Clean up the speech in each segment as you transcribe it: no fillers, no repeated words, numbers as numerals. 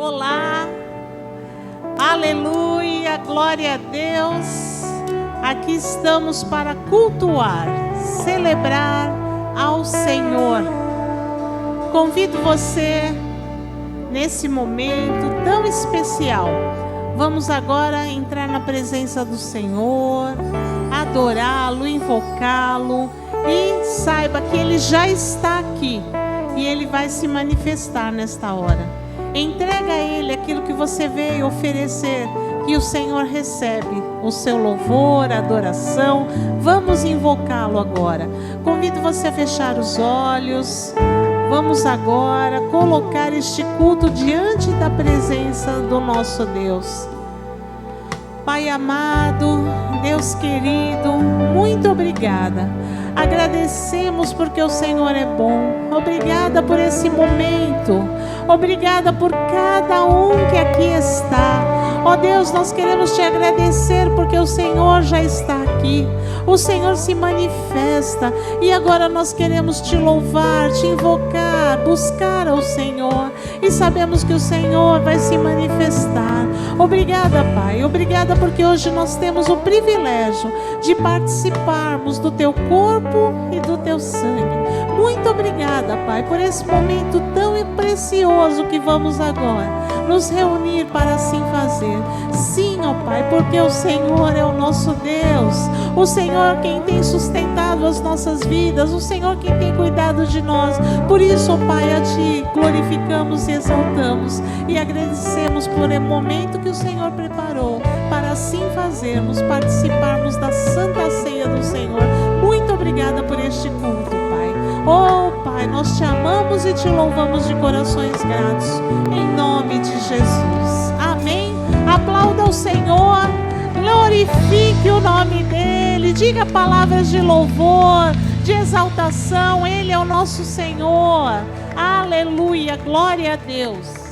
Olá, aleluia, glória a Deus. Aqui estamos para cultuar, celebrar ao Senhor. Convido você nesse momento tão especial. Vamos agora entrar na presença do Senhor, adorá-lo, invocá-lo, e saiba que Ele já está aqui e Ele vai se manifestar nesta hora. Entrega a Ele aquilo que você veio oferecer, que o Senhor recebe o seu louvor, a adoração. Vamos invocá-lo agora. Convido você a fechar os olhos. Vamos agora colocar este culto diante da presença do nosso Deus. Pai amado, Deus querido, muito obrigada. Agradecemos porque o Senhor é bom. Obrigada por esse momento. Obrigada por cada um que aqui está. Ó Deus, nós queremos te agradecer porque o Senhor já está aqui. O Senhor se manifesta e agora nós queremos te louvar, te invocar, buscar ao Senhor, e sabemos que o Senhor vai se manifestar. Obrigada, Pai, obrigada porque hoje nós temos o privilégio de participarmos do teu corpo e do teu sangue. Muito obrigada, Pai, por esse momento tão precioso que vamos agora nos reunir para assim fazer. Sim, ó Pai, porque o Senhor é o nosso Deus, o Senhor quem tem sustentado as nossas vidas, o Senhor quem tem cuidado de nós. Por isso, ó Pai, a Ti glorificamos e exaltamos e agradecemos por o momento que o Senhor preparou para assim fazermos, participarmos da Santa Ceia do Senhor. Muito obrigada por este culto, Pai. Oh Pai, nós te amamos e te louvamos de corações gratos, em nome de Jesus. Amém. Aplauda o Senhor, glorifique o nome dEle, diga palavras de louvor, de exaltação. Ele é o nosso Senhor. Aleluia, glória a Deus.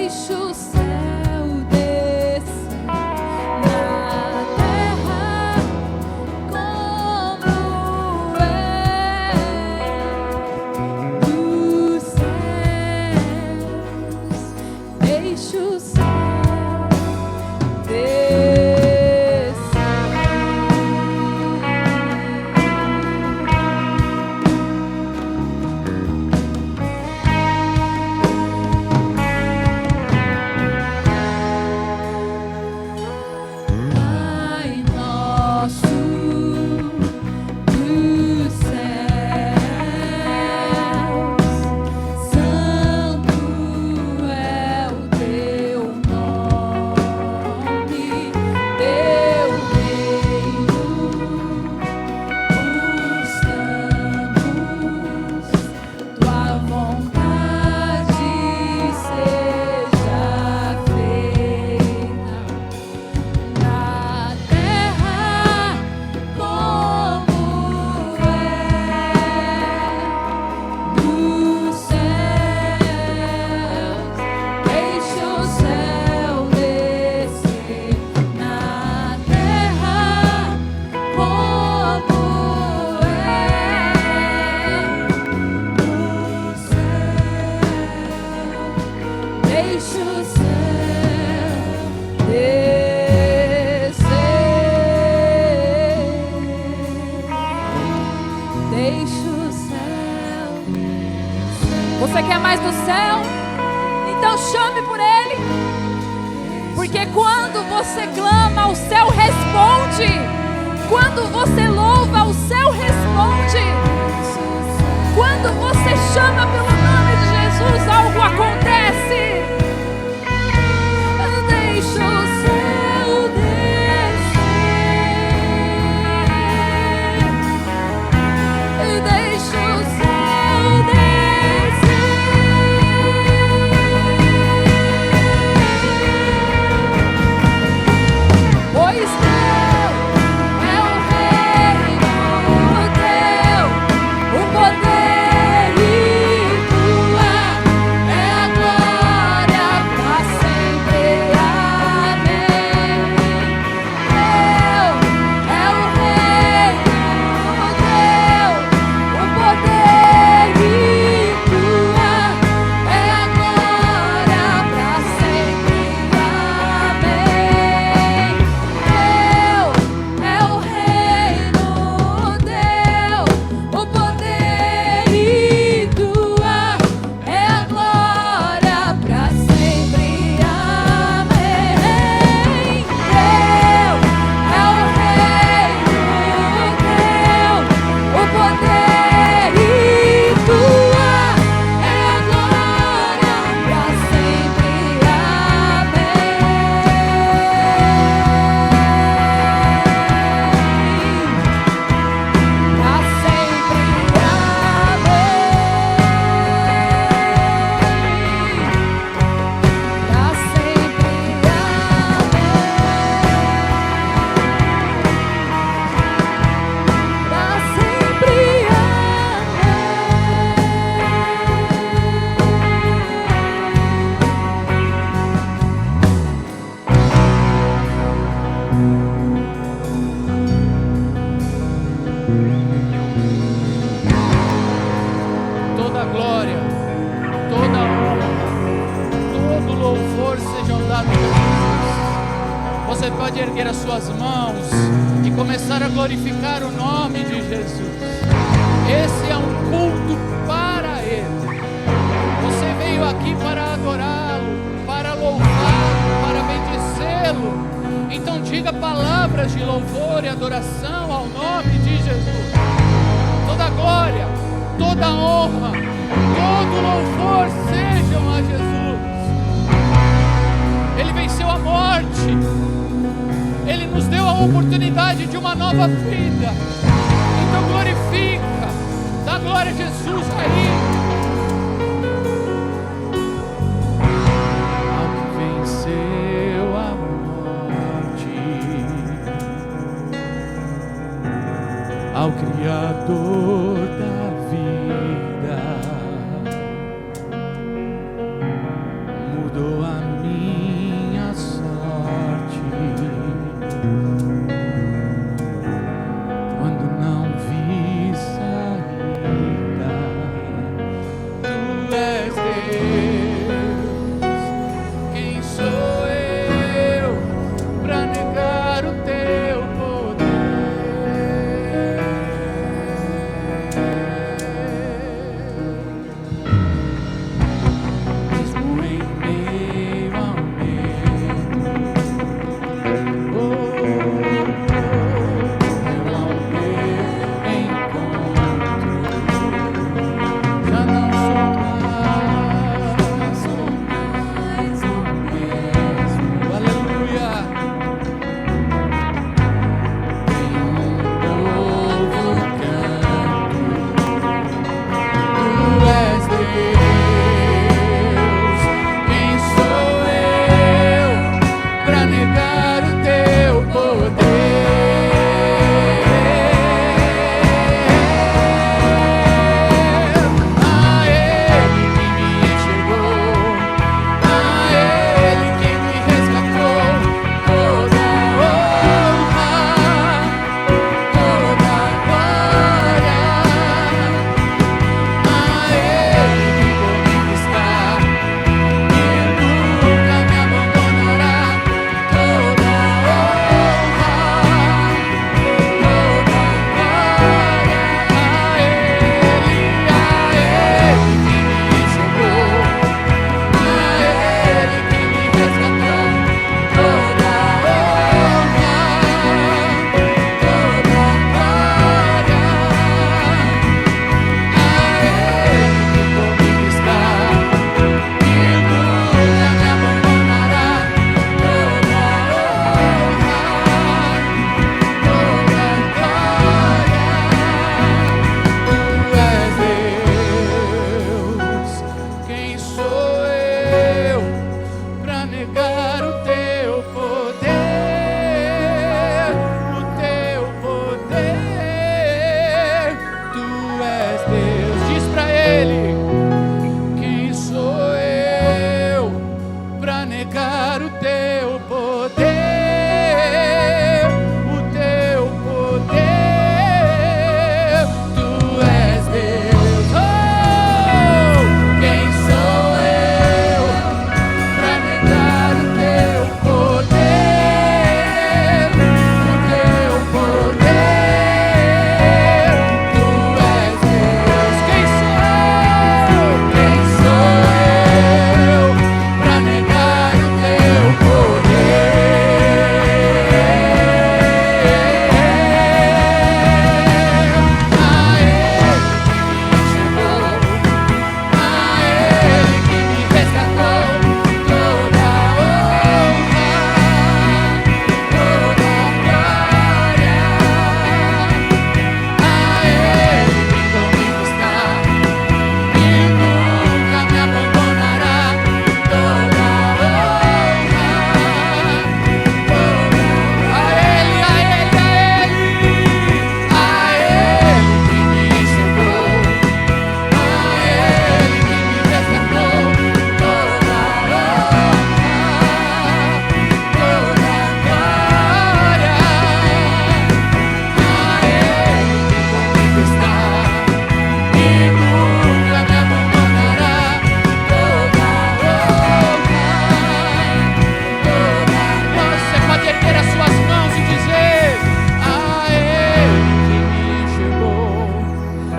Deixa o céu descer na terra como é dos céus. Deixa o céu Você quer mais do céu? Então chame por Ele. Porque quando você clama, o céu responde. Quando você louva, o céu responde. Quando você chama pelo nome de Jesus, algo acontece. Deixa o céu descer. Deixa o céu descer. Pois teu é o reino, teu o poder e tua é a glória para sempre. Amém. Teu é o reino, teu o poder e tua é a glória para sempre. Amém. Teu é o reino, teu o poder e tua é a glória para sempre. Amém. Teu é o reino, teu o poder e tua é a glória para sempre. Amém. Para sempre. Amém. Para sempre. Amém. Para sempre. Toda glória, toda honra, todo louvor sejam dados a Jesus. Você pode erguer as suas mãos e começar a glorificar o nome de Jesus. Esse é um culto para Ele. Você veio aqui para adorá-lo, para louvá-lo, para bendizê-lo. Então diga palavras de louvor e adoração ao nome de Jesus. Toda glória, toda honra, todo louvor sejam a Jesus. Ele venceu a morte. Ele nos deu a oportunidade de uma nova vida. Então glorifica, dá glória a Jesus aí. Ao que venceu a morte, ao Criador da vida, mudou a minha sorte. Quando não vi saída, tu és Deus. Quem sou eu pra negar o teu poder? Mesmo em meio ao medo, eu ao teu encontro já não sou mais o mesmo. Aleluia. Tem um novo canto. Tu és Deus. Quem sou eu pra negar o teu poder? A Ele que me enxergou, a Ele que me resgatou, toda honra, toda glória. A Ele que comigo está e nunca me abandonará, toda honra, toda glória. A Ele que me enxergou, a Ele que me resgatou, toda honra, toda glória. A Ele que comigo está e nunca me abandonará, toda honra, toda glória. Tu és Deus. Quem sou eu pra negar o teu poder? O teu poder. Tu és Deus. Diz pra Ele: quem sou eu pra negar o teu poder? O teu poder. Tu és Deus. Oh! Quem sou eu pra negar o teu poder? O teu poder. Tu és Deus. Quem sou eu? Quem sou eu pra negar o teu poder? A Ele que me enxergou, a Ele que me resgatou, toda honra, toda glória. A Ele que comigo está e nunca me abandonará, toda honra, toda. A Ele, a Ele, a Ele que me enxergou, a Ele que me resgatou, toda honra, toda glória. A Ele que comigo está e nunca me abandonará, toda honra, toda. Você pode erguer as suas mãos e dizer: a Ele que me enxergou,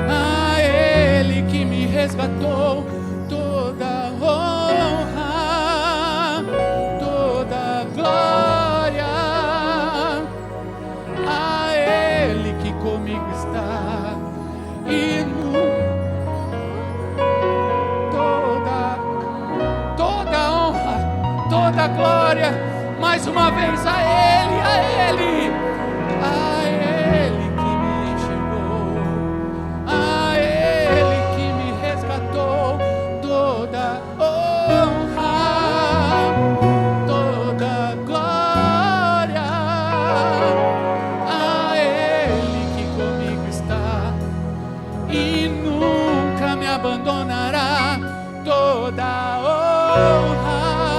a Ele que me resgatou, toda honra, toda glória. A Ele que comigo está e toda honra, toda glória. Mais uma vez a Ele, a Ele, a Ele que me enxergou, a Ele que me resgatou, toda honra, toda glória. A Ele que comigo está e nunca me abandonará, toda honra,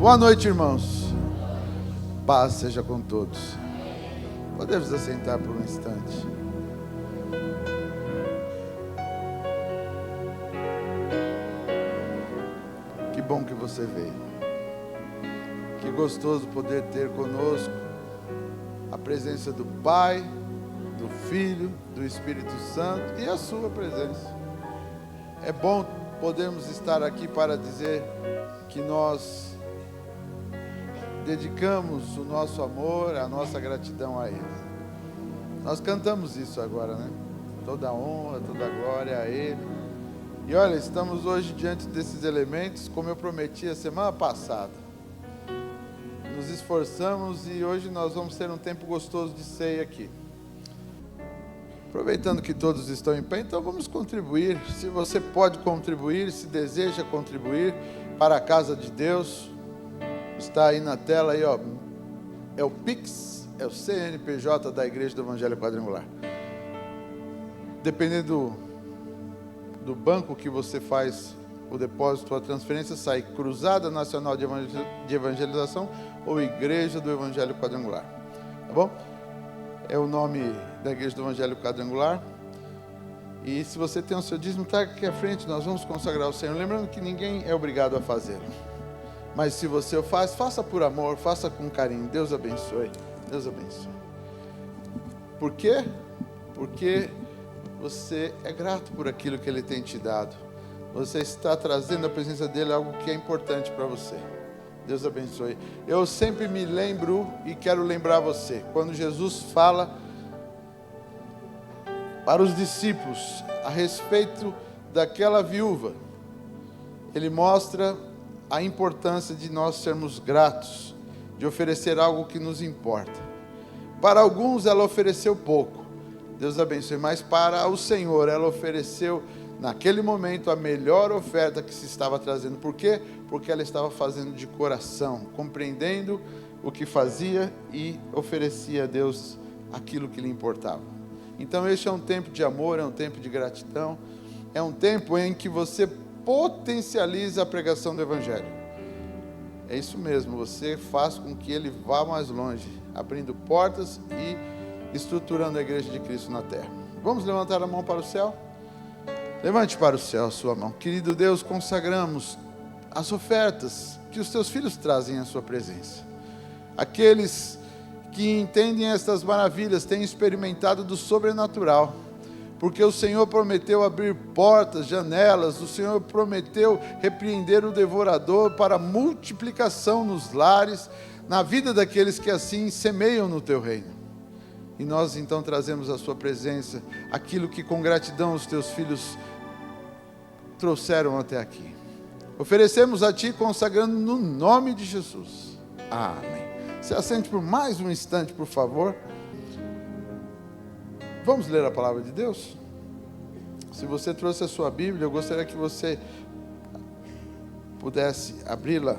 Boa noite, irmãos. Paz seja com todos. Podemos assentar por um instante. Que bom que você veio. Que gostoso poder ter conosco a presença do Pai, do Filho, do Espírito Santo e a sua presença. É bom podermos estar aqui para dizer que nós dedicamos o nosso amor, a nossa gratidão a Ele. Nós cantamos isso agora, né? Toda honra, toda glória a Ele. E olha, estamos hoje diante desses elementos, como eu prometi a semana passada. Nos esforçamos e hoje nós vamos ter um tempo gostoso de ceia aqui. Aproveitando que todos estão em pé, então vamos contribuir. Se você pode contribuir, se deseja contribuir para a casa de Deus, está aí na tela, aí, ó, é o Pix, é o CNPJ da Igreja do Evangelho Quadrangular. Dependendo do banco que você faz o depósito, a transferência, sai Cruzada Nacional de Evangelização ou Igreja do Evangelho Quadrangular. Tá bom? É o nome da Igreja do Evangelho Quadrangular. E se você tem o seu dízimo, está aqui à frente, nós vamos consagrar ao Senhor. Lembrando que ninguém é obrigado a fazê-lo. Mas se você o faz, faça por amor, faça com carinho. Deus abençoe. Deus abençoe. Por quê? Porque você é grato por aquilo que Ele tem te dado. Você está trazendo à presença dEle algo que é importante para você. Deus abençoe. Eu sempre me lembro e quero lembrar você, quando Jesus fala para os discípulos a respeito daquela viúva, Ele mostra a importância de nós sermos gratos, de oferecer algo que nos importa. Para alguns ela ofereceu pouco, Deus abençoe, mas para o Senhor ela ofereceu naquele momento a melhor oferta que se estava trazendo. Por quê? Porque ela estava fazendo de coração, compreendendo o que fazia e oferecia a Deus aquilo que lhe importava. Então este é um tempo de amor, é um tempo de gratidão, é um tempo em que você potencializa a pregação do Evangelho. É isso mesmo, você faz com que ele vá mais longe, abrindo portas e estruturando a Igreja de Cristo na terra. Vamos levantar a mão para o céu? Levante para o céu a sua mão. Querido Deus, consagramos as ofertas que os teus filhos trazem à sua presença. Aqueles que entendem estas maravilhas têm experimentado do sobrenatural, porque o Senhor prometeu abrir portas, janelas, o Senhor prometeu repreender o devorador para multiplicação nos lares, na vida daqueles que assim semeiam no teu reino. E nós então trazemos à sua presença aquilo que com gratidão os teus filhos trouxeram até aqui. Oferecemos a ti consagrando no nome de Jesus. Amém. Se assente por mais um instante, por favor. Vamos ler a palavra de Deus? Se você trouxe a sua Bíblia, eu gostaria que você pudesse abri-la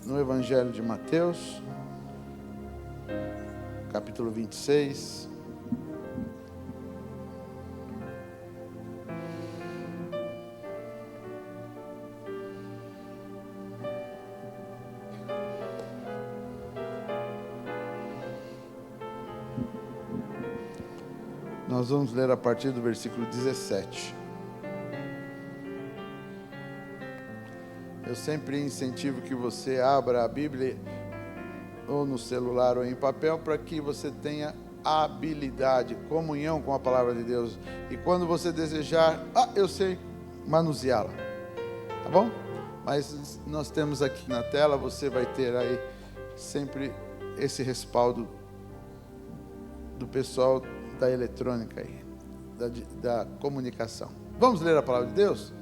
no Evangelho de Mateus, capítulo 26. Nós vamos ler a partir do versículo 17. Eu sempre incentivo que você abra a Bíblia ou no celular ou em papel para que você tenha habilidade, comunhão com a palavra de Deus. E quando você desejar, eu sei manuseá-la. Tá bom? Mas nós temos aqui na tela, você vai ter aí sempre esse respaldo do pessoal da eletrônica aí, da comunicação. Vamos ler a palavra de Deus?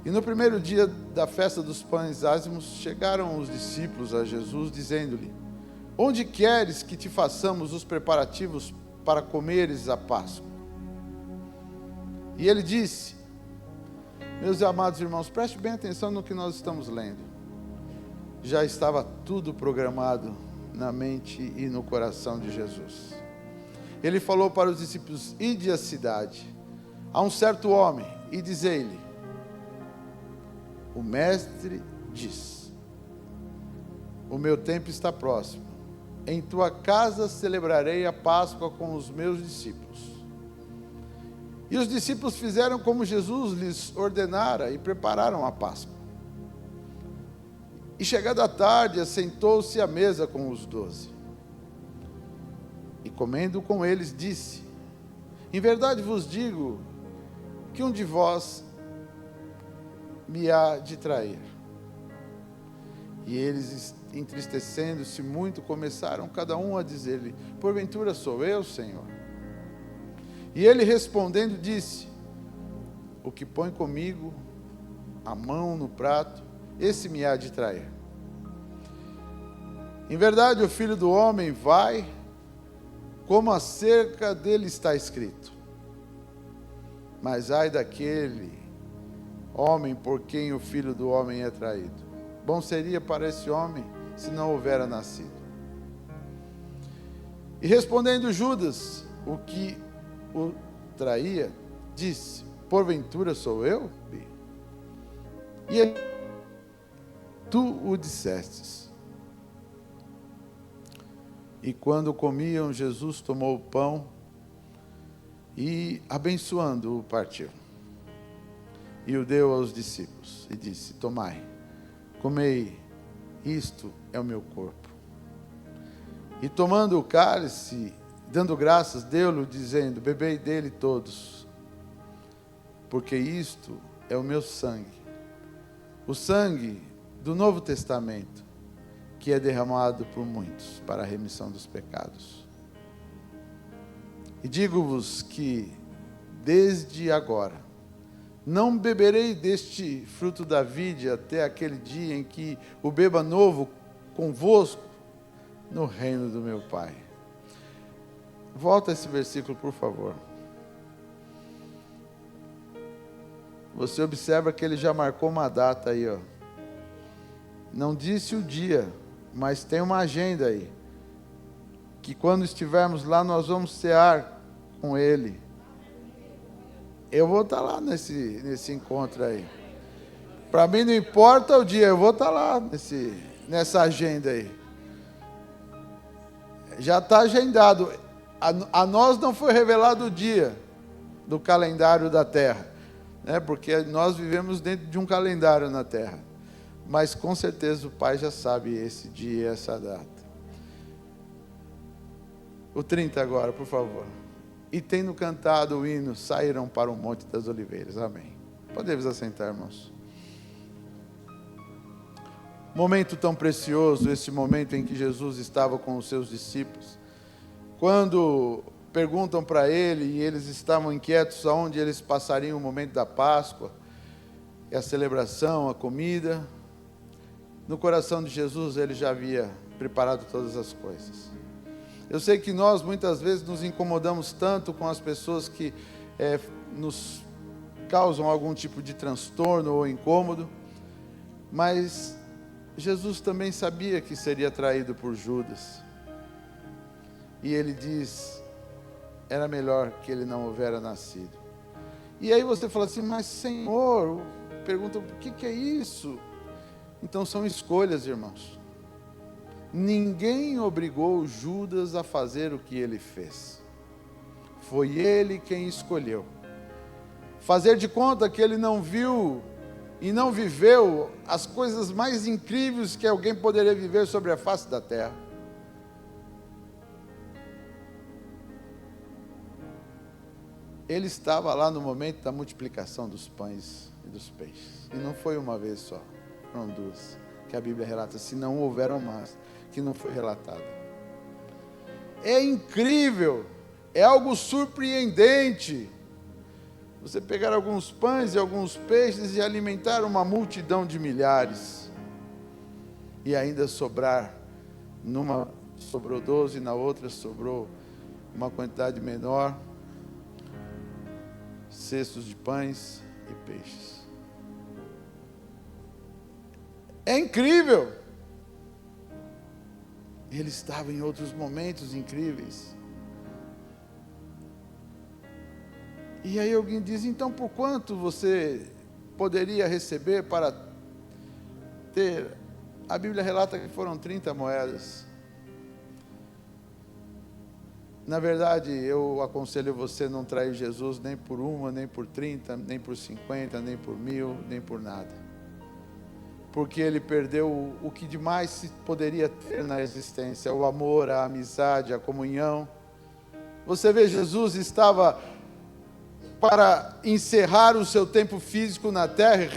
E no primeiro dia da festa dos pães ázimos, chegaram os discípulos a Jesus, dizendo-lhe: onde queres que te façamos os preparativos para comeres a Páscoa? E ele disse: meus amados irmãos, preste bem atenção no que nós estamos lendo. Já estava tudo programado na mente e no coração de Jesus. Ele falou para os discípulos: ide à cidade, a um certo homem, e dizei-lhe: o mestre diz, o meu tempo está próximo. Em tua casa celebrarei a Páscoa com os meus discípulos. E os discípulos fizeram como Jesus lhes ordenara e prepararam a Páscoa. E chegada a tarde, assentou-se à mesa com os 12. E comendo com eles, disse: em verdade vos digo que um de vós me há de trair. E eles, entristecendo-se muito, começaram cada um a dizer-lhe: porventura sou eu, Senhor? E ele respondendo disse: o que põe comigo a mão no prato, esse me há de trair. Em verdade, o Filho do Homem vai, como acerca dele está escrito. Mas ai daquele homem por quem o Filho do Homem é traído. Bom seria para esse homem se não houvera nascido. E respondendo Judas, o que o traía, disse: porventura sou eu? E ele: tu o dissestes. E quando comiam, Jesus tomou o pão e, abençoando-o, partiu. E o deu aos discípulos e disse: tomai, comei, isto é o meu corpo. E tomando o cálice, dando graças, deu-lhe, dizendo: bebei dele todos, porque isto é o meu sangue, o sangue do Novo Testamento, que é derramado por muitos para a remissão dos pecados. E digo-vos que, desde agora, não beberei deste fruto da vide até aquele dia em que o beba novo convosco no reino do meu Pai. Volta esse versículo, por favor. Você observa que ele já marcou uma data aí, ó. Não disse o dia, mas tem uma agenda aí. Que quando estivermos lá, nós vamos cear com ele. Eu vou estar lá nesse encontro aí. Para mim não importa o dia, eu vou estar lá nessa agenda aí. Já está agendado. A nós não foi revelado o dia do calendário da terra, né? Porque nós vivemos dentro de um calendário na terra. Mas com certeza o Pai já sabe esse dia e essa data. O 30 agora, por favor. E tendo cantado o hino, saíram para o Monte das Oliveiras. Amém. Podemos assentar, irmãos. Momento tão precioso, esse momento em que Jesus estava com os seus discípulos. Quando perguntam para ele, e eles estavam inquietos aonde eles passariam o momento da Páscoa, e a celebração, a comida. No coração de Jesus ele já havia preparado todas as coisas. Eu sei que nós muitas vezes nos incomodamos tanto com as pessoas que nos causam algum tipo de transtorno ou incômodo, mas Jesus também sabia que seria traído por Judas. E ele diz: era melhor que ele não houvera nascido. E aí você fala assim: mas Senhor, pergunta, o que é isso? Então são escolhas, irmãos. Ninguém obrigou Judas a fazer o que ele fez. Foi ele quem escolheu. Fazer de conta que ele não viu e não viveu as coisas mais incríveis que alguém poderia viver sobre a face da terra. Ele estava lá no momento da multiplicação dos pães e dos peixes. E não foi uma vez só, foram duas, que a Bíblia relata. Se não houveram mais, que não foi relatado. É incrível, é algo surpreendente. Você pegar alguns pães e alguns peixes e alimentar uma multidão de milhares. E ainda sobrar, numa sobrou 12, na outra sobrou uma quantidade menor, cestos de pães e peixes. É incrível. Ele estava em outros momentos incríveis. E aí alguém diz: então por quanto você poderia receber para ter A Bíblia relata que foram 30 moedas. Na verdade, eu aconselho você não trair Jesus nem por uma, nem por 30, nem por 50, nem por 1000, nem por nada. Porque ele perdeu o que demais se poderia ter na existência, o amor, a amizade, a comunhão. Você vê, Jesus estava para encerrar o seu tempo físico na terra e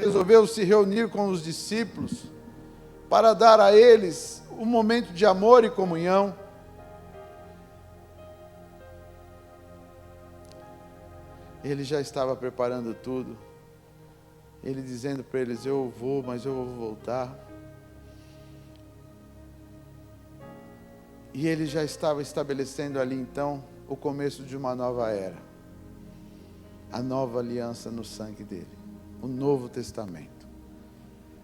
resolveu se reunir com os discípulos para dar a eles um momento de amor e comunhão. Ele já estava preparando tudo. Ele dizendo para eles: eu vou, mas eu vou voltar. E ele já estava estabelecendo ali então o começo de uma nova era. A nova aliança no sangue dele. O Novo Testamento.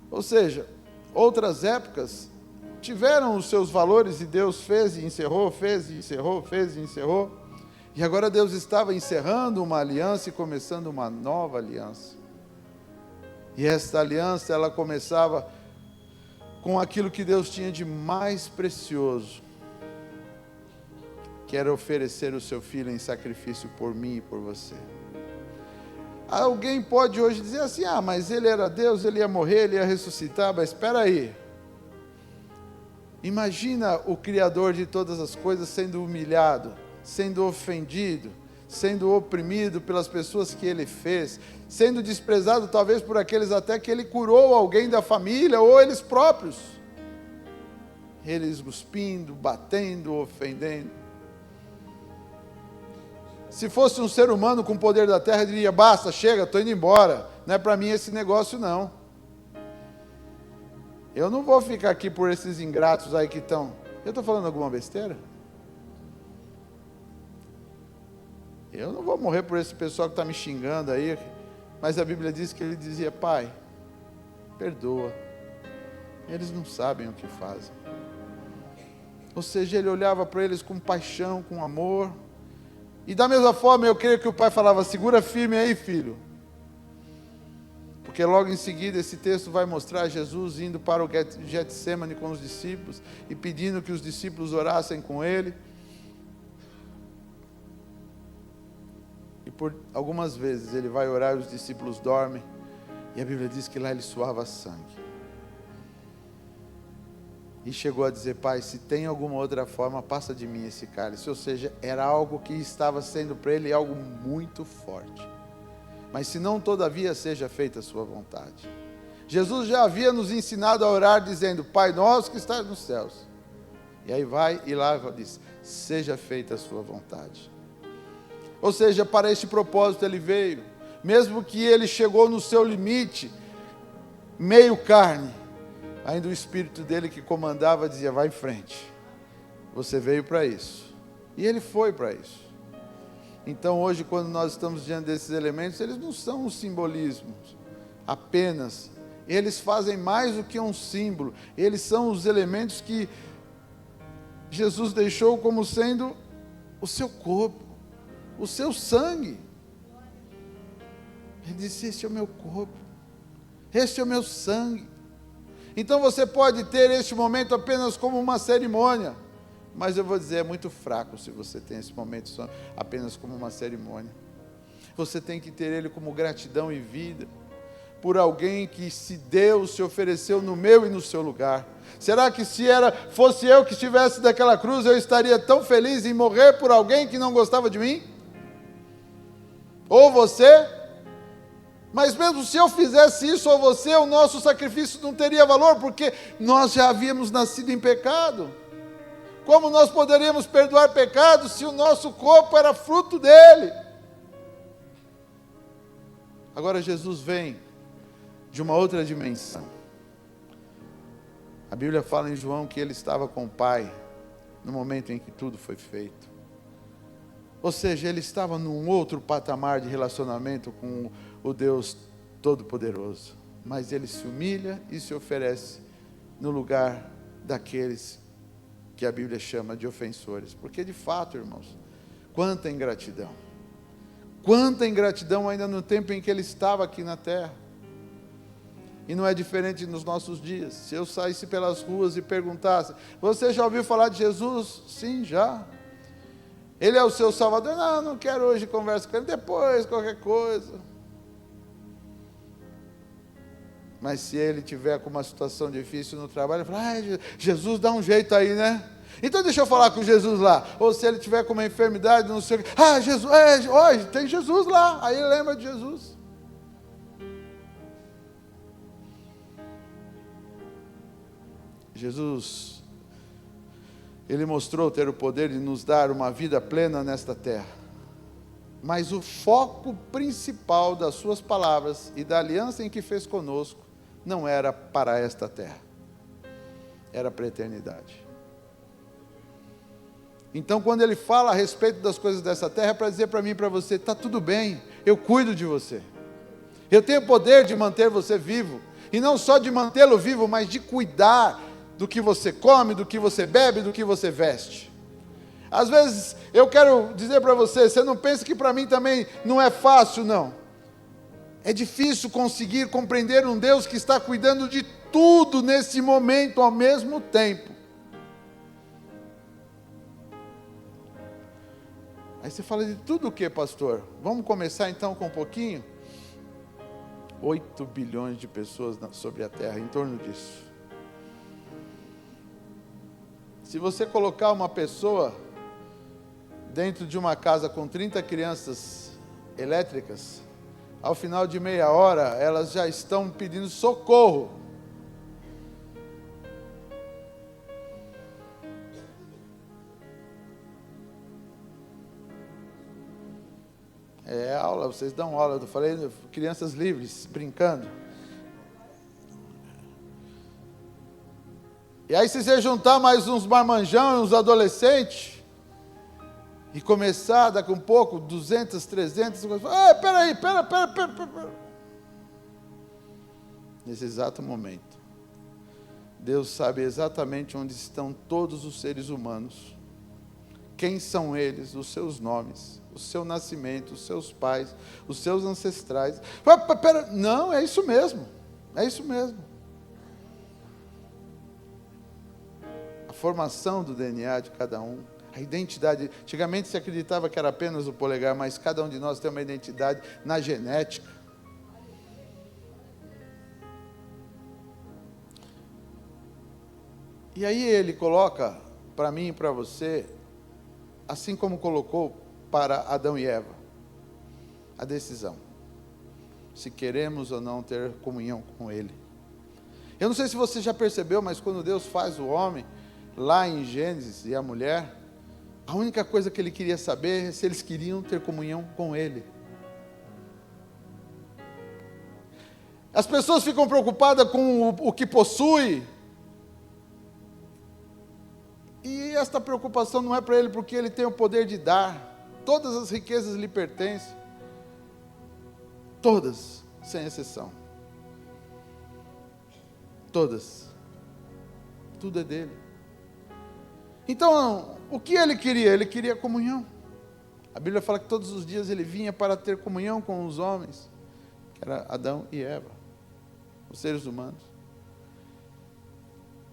Ou seja, outras épocas tiveram os seus valores e Deus fez e encerrou, fez e encerrou, fez e encerrou. E agora Deus estava encerrando uma aliança e começando uma nova aliança. E esta aliança, ela começava com aquilo que Deus tinha de mais precioso, que era oferecer o seu filho em sacrifício por mim e por você. Alguém pode hoje dizer assim: ah, mas ele era Deus, ele ia morrer, ele ia ressuscitar. Mas espera aí. Imagina o Criador de todas as coisas sendo humilhado, sendo ofendido, sendo oprimido pelas pessoas que ele fez, sendo desprezado talvez por aqueles até que ele curou alguém da família ou eles próprios. Eles cuspindo, batendo, ofendendo. Se fosse um ser humano com o poder da terra, ele diria: basta, chega, estou indo embora, não é para mim esse negócio não. Eu não vou ficar aqui por esses ingratos aí que estão. Eu estou falando alguma besteira? Eu não vou morrer por esse pessoal que está me xingando aí. Mas a Bíblia diz que ele dizia: Pai, perdoa, eles não sabem o que fazem. Ou seja, ele olhava para eles com paixão, com amor. E da mesma forma eu creio que o pai falava: segura firme aí, filho. Porque logo em seguida esse texto vai mostrar Jesus indo para o Getsemane com os discípulos e pedindo que os discípulos orassem com ele. E por algumas vezes ele vai orar e os discípulos dormem. E a Bíblia diz que lá ele suava sangue. E chegou a dizer: Pai, se tem alguma outra forma, passa de mim esse cálice. Ou seja, era algo que estava sendo para ele algo muito forte. Mas se não, todavia, seja feita a sua vontade. Jesus já havia nos ensinado a orar dizendo: Pai nosso que estás nos céus. E aí vai e lá diz: seja feita a sua vontade. Ou seja, para este propósito ele veio. Mesmo que ele chegou no seu limite, meio carne, ainda o Espírito dele que comandava dizia: vai em frente, você veio para isso. E ele foi para isso. Então hoje, quando nós estamos diante desses elementos, eles não são um simbolismo apenas, eles fazem mais do que um símbolo. Eles são os elementos que Jesus deixou como sendo o seu corpo, o seu sangue. Ele disse: este é o meu corpo, este é o meu sangue. Então você pode ter este momento apenas como uma cerimônia, mas eu vou dizer, é muito fraco se você tem esse momento apenas como uma cerimônia. Você tem que ter ele como gratidão e vida, por alguém que se deu, se ofereceu no meu e no seu lugar. Será que se fosse eu que estivesse daquela cruz, eu estaria tão feliz em morrer por alguém que não gostava de mim? Ou você? Mas mesmo se eu fizesse isso ou você, o nosso sacrifício não teria valor, porque nós já havíamos nascido em pecado. Como nós poderíamos perdoar pecados se o nosso corpo era fruto dele? Agora Jesus vem de uma outra dimensão. A Bíblia fala em João que ele estava com o Pai no momento em que tudo foi feito. Ou seja, ele estava num outro patamar de relacionamento com o Deus Todo-Poderoso. Mas ele se humilha e se oferece no lugar daqueles que a Bíblia chama de ofensores. Porque de fato, irmãos, quanta ingratidão. Quanta ingratidão ainda no tempo em que ele estava aqui na terra. E não é diferente nos nossos dias. Se eu saísse pelas ruas e perguntasse: você já ouviu falar de Jesus? Sim, já. Ele é o seu Salvador? Não, não quero hoje conversa com ele, depois, qualquer coisa. Mas se ele tiver com uma situação difícil no trabalho, ele fala: Jesus dá um jeito aí, né? Então deixa eu falar com Jesus lá. Ou se ele tiver com uma enfermidade, não sei o que. Jesus, hoje tem Jesus lá. Aí ele lembra de Jesus. Jesus, Ele mostrou ter o poder de nos dar uma vida plena nesta terra. Mas o foco principal das suas palavras e da aliança em que fez conosco não era para esta terra. Era para a eternidade. Então, quando Ele fala a respeito das coisas dessa terra, é para dizer para mim e para você: está tudo bem, eu cuido de você. Eu tenho o poder de manter você vivo. E não só de mantê-lo vivo, mas de cuidar do que você come, do que você bebe, do que você veste. Às vezes, eu quero dizer para você não pensa que para mim também não é fácil, não. É difícil conseguir compreender um Deus que está cuidando de tudo nesse momento ao mesmo tempo. Aí você fala: de tudo o que, pastor? Vamos começar então com um pouquinho? 8 bilhões de pessoas sobre a terra, em torno disso. Se você colocar uma pessoa dentro de uma casa com 30 crianças elétricas, ao final de meia hora, elas já estão pedindo socorro. É aula, vocês dão aula, eu falei, crianças livres, brincando. E aí se você juntar mais uns marmanjão e uns adolescentes, e começar daqui um pouco, 200, 300, peraí. Nesse exato momento, Deus sabe exatamente onde estão todos os seres humanos, quem são eles, os seus nomes, o seu nascimento, os seus pais, os seus ancestrais. Não, é isso mesmo, é isso mesmo. A formação do DNA de cada um, a identidade. Antigamente se acreditava que era apenas o polegar, mas cada um de nós tem uma identidade na genética. E aí Ele coloca para mim e para você, assim como colocou para Adão e Eva, a decisão, se queremos ou não ter comunhão com Ele. Eu não sei se você já percebeu, mas quando Deus faz o homem, lá em Gênesis, e a mulher, a única coisa que Ele queria saber é se eles queriam ter comunhão com Ele. As pessoas ficam preocupadas com o que possui, e esta preocupação não é para Ele, porque Ele tem o poder de dar. Todas as riquezas lhe pertencem, todas, sem exceção, todas, tudo é dele. Então, o que ele queria? Ele queria comunhão. A Bíblia fala que todos os dias ele vinha para ter comunhão com os homens, que era Adão e Eva, os seres humanos.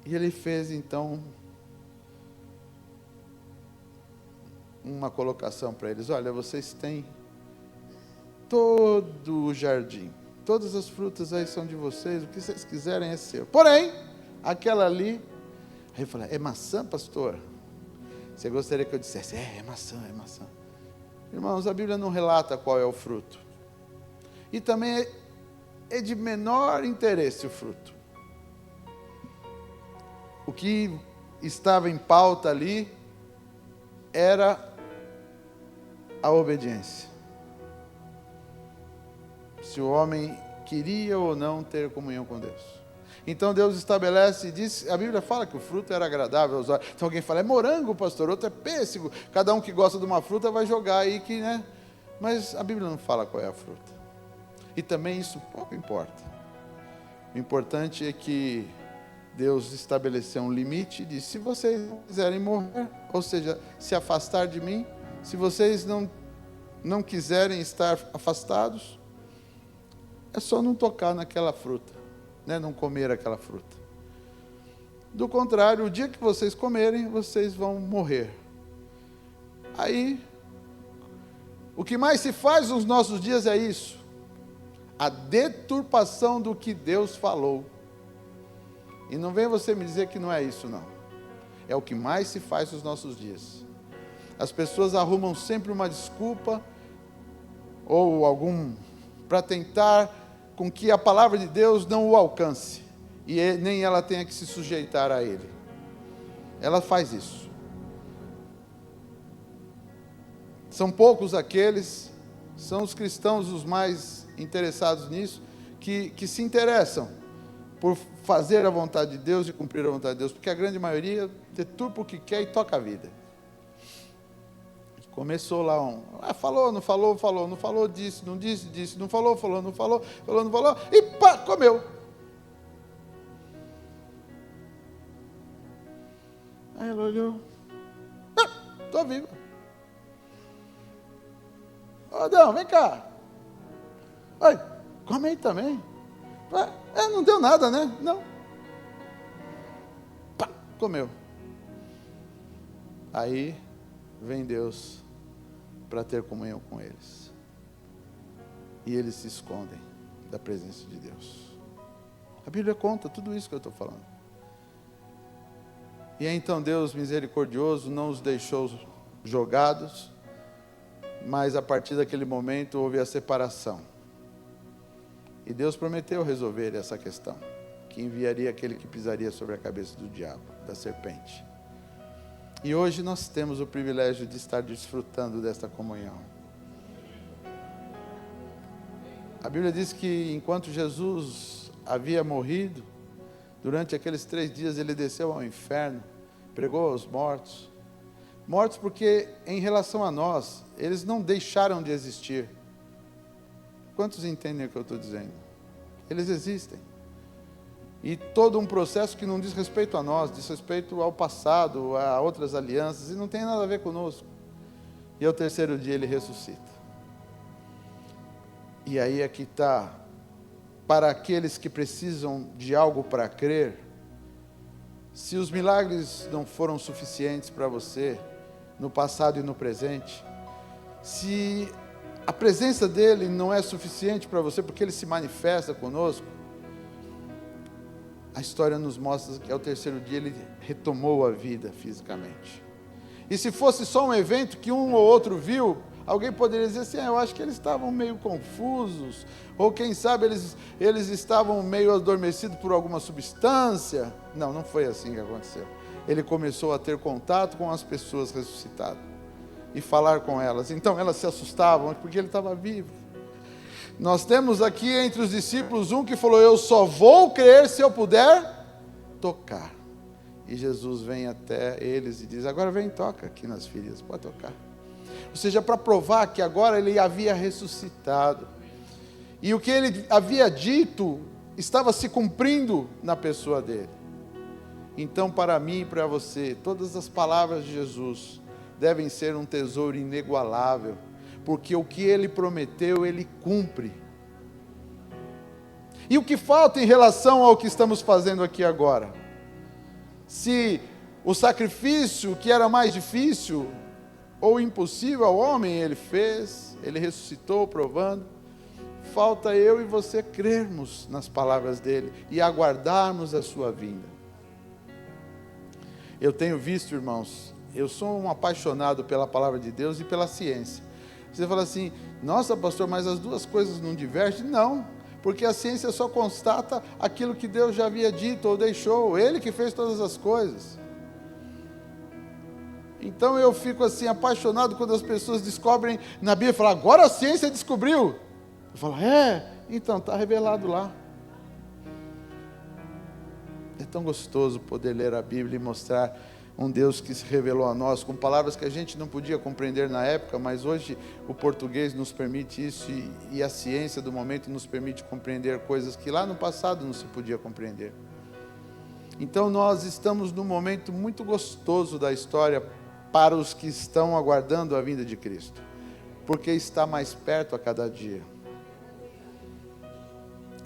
E ele fez então uma colocação para eles: olha, vocês têm todo o jardim, todas as frutas aí são de vocês, o que vocês quiserem é seu. Porém, aquela ali, aí eu falei: é maçã, pastor? Você gostaria que eu dissesse: é maçã, é maçã. Irmãos, a Bíblia não relata qual é o fruto. E também é de menor interesse o fruto. O que estava em pauta ali era a obediência. Se o homem queria ou não ter comunhão com Deus. Então Deus estabelece e diz, a Bíblia fala que o fruto era agradável aos olhos. Então alguém fala: é morango, pastor, outro é pêssego. Cada um que gosta de uma fruta vai jogar aí que, né? Mas a Bíblia não fala qual é a fruta. E também isso pouco importa. O importante é que Deus estabeleceu um limite e disse: se vocês quiserem morrer, ou seja, se afastar de mim, se vocês não quiserem estar afastados, é só não tocar naquela fruta. né, não comer aquela fruta. Do contrário, o dia que vocês comerem, vocês vão morrer. Aí, o que mais se faz nos nossos dias é isso, a deturpação do que Deus falou. E não vem você me dizer que não é isso, não. É o que mais se faz nos nossos dias. As pessoas arrumam sempre uma desculpa ou algum para tentar com que a palavra de Deus não o alcance e nem ela tenha que se sujeitar a ele. Ela faz isso. São poucos aqueles, são os cristãos os mais interessados nisso, que se interessam por fazer a vontade de Deus e cumprir a vontade de Deus, porque a grande maioria deturpa o que quer e toca a vida. Começou lá falou, não falou, falou, não falou, disse, não falou, falou, não falou, falou, não falou, e pá, comeu. Aí ela olhou, estou viva. Ô Adão, vem cá. Oi, come aí também. Não deu nada, né? Não. Pá, comeu. Aí vem Deus para ter comunhão com eles. E eles se escondem da presença de Deus. A Bíblia conta tudo isso que eu estou falando. E aí, então Deus misericordioso não os deixou jogados, mas a partir daquele momento houve a separação. E Deus prometeu resolver essa questão, que enviaria aquele que pisaria sobre a cabeça do diabo, da serpente. E hoje nós temos o privilégio de estar desfrutando desta comunhão. A Bíblia diz que enquanto Jesus havia morrido, durante aqueles 3 dias ele desceu ao inferno, pregou aos mortos. Mortos porque em relação a nós, eles não deixaram de existir. Quantos entendem o que eu estou dizendo? Eles existem. E todo um processo que não diz respeito a nós, diz respeito ao passado, a outras alianças, e não tem nada a ver conosco. E ao 3º dia ele ressuscita. E aí é que está, para aqueles que precisam de algo para crer, se os milagres não foram suficientes para você, no passado e no presente, se a presença dele não é suficiente para você, porque ele se manifesta conosco, a história nos mostra que ao 3º dia ele retomou a vida fisicamente. E se fosse só um evento que um ou outro viu, alguém poderia dizer assim, eu acho que eles estavam meio confusos, ou quem sabe eles estavam meio adormecidos por alguma substância. Não, não foi assim que aconteceu. Ele começou a ter contato com as pessoas ressuscitadas e falar com elas. Então elas se assustavam porque ele estava vivo. Nós temos aqui entre os discípulos um que falou, eu só vou crer se eu puder tocar. E Jesus vem até eles e diz, agora vem e toca aqui nas feridas, pode tocar. Ou seja, para provar que agora ele havia ressuscitado. E o que ele havia dito estava se cumprindo na pessoa dele. Então, para mim e para você, todas as palavras de Jesus devem ser um tesouro inigualável, porque o que ele prometeu, ele cumpre. E o que falta em relação ao que estamos fazendo aqui agora? Se o sacrifício que era mais difícil ou impossível ao homem, ele fez, ele ressuscitou, provando, falta eu e você crermos nas palavras dele e aguardarmos a sua vinda. Eu tenho visto, irmãos, eu sou um apaixonado pela palavra de Deus e pela ciência. Você fala assim, nossa pastor, mas as duas coisas não divergem? Não, porque a ciência só constata aquilo que Deus já havia dito ou deixou, ele que fez todas as coisas. Então eu fico assim apaixonado quando as pessoas descobrem na Bíblia, falam, agora a ciência descobriu. Eu falo, então está revelado lá. É tão gostoso poder ler a Bíblia e mostrar um Deus que se revelou a nós com palavras que a gente não podia compreender na época, mas hoje o português nos permite isso e a ciência do momento nos permite compreender coisas que lá no passado não se podia compreender. Então nós estamos num momento muito gostoso da história para os que estão aguardando a vinda de Cristo, porque está mais perto a cada dia.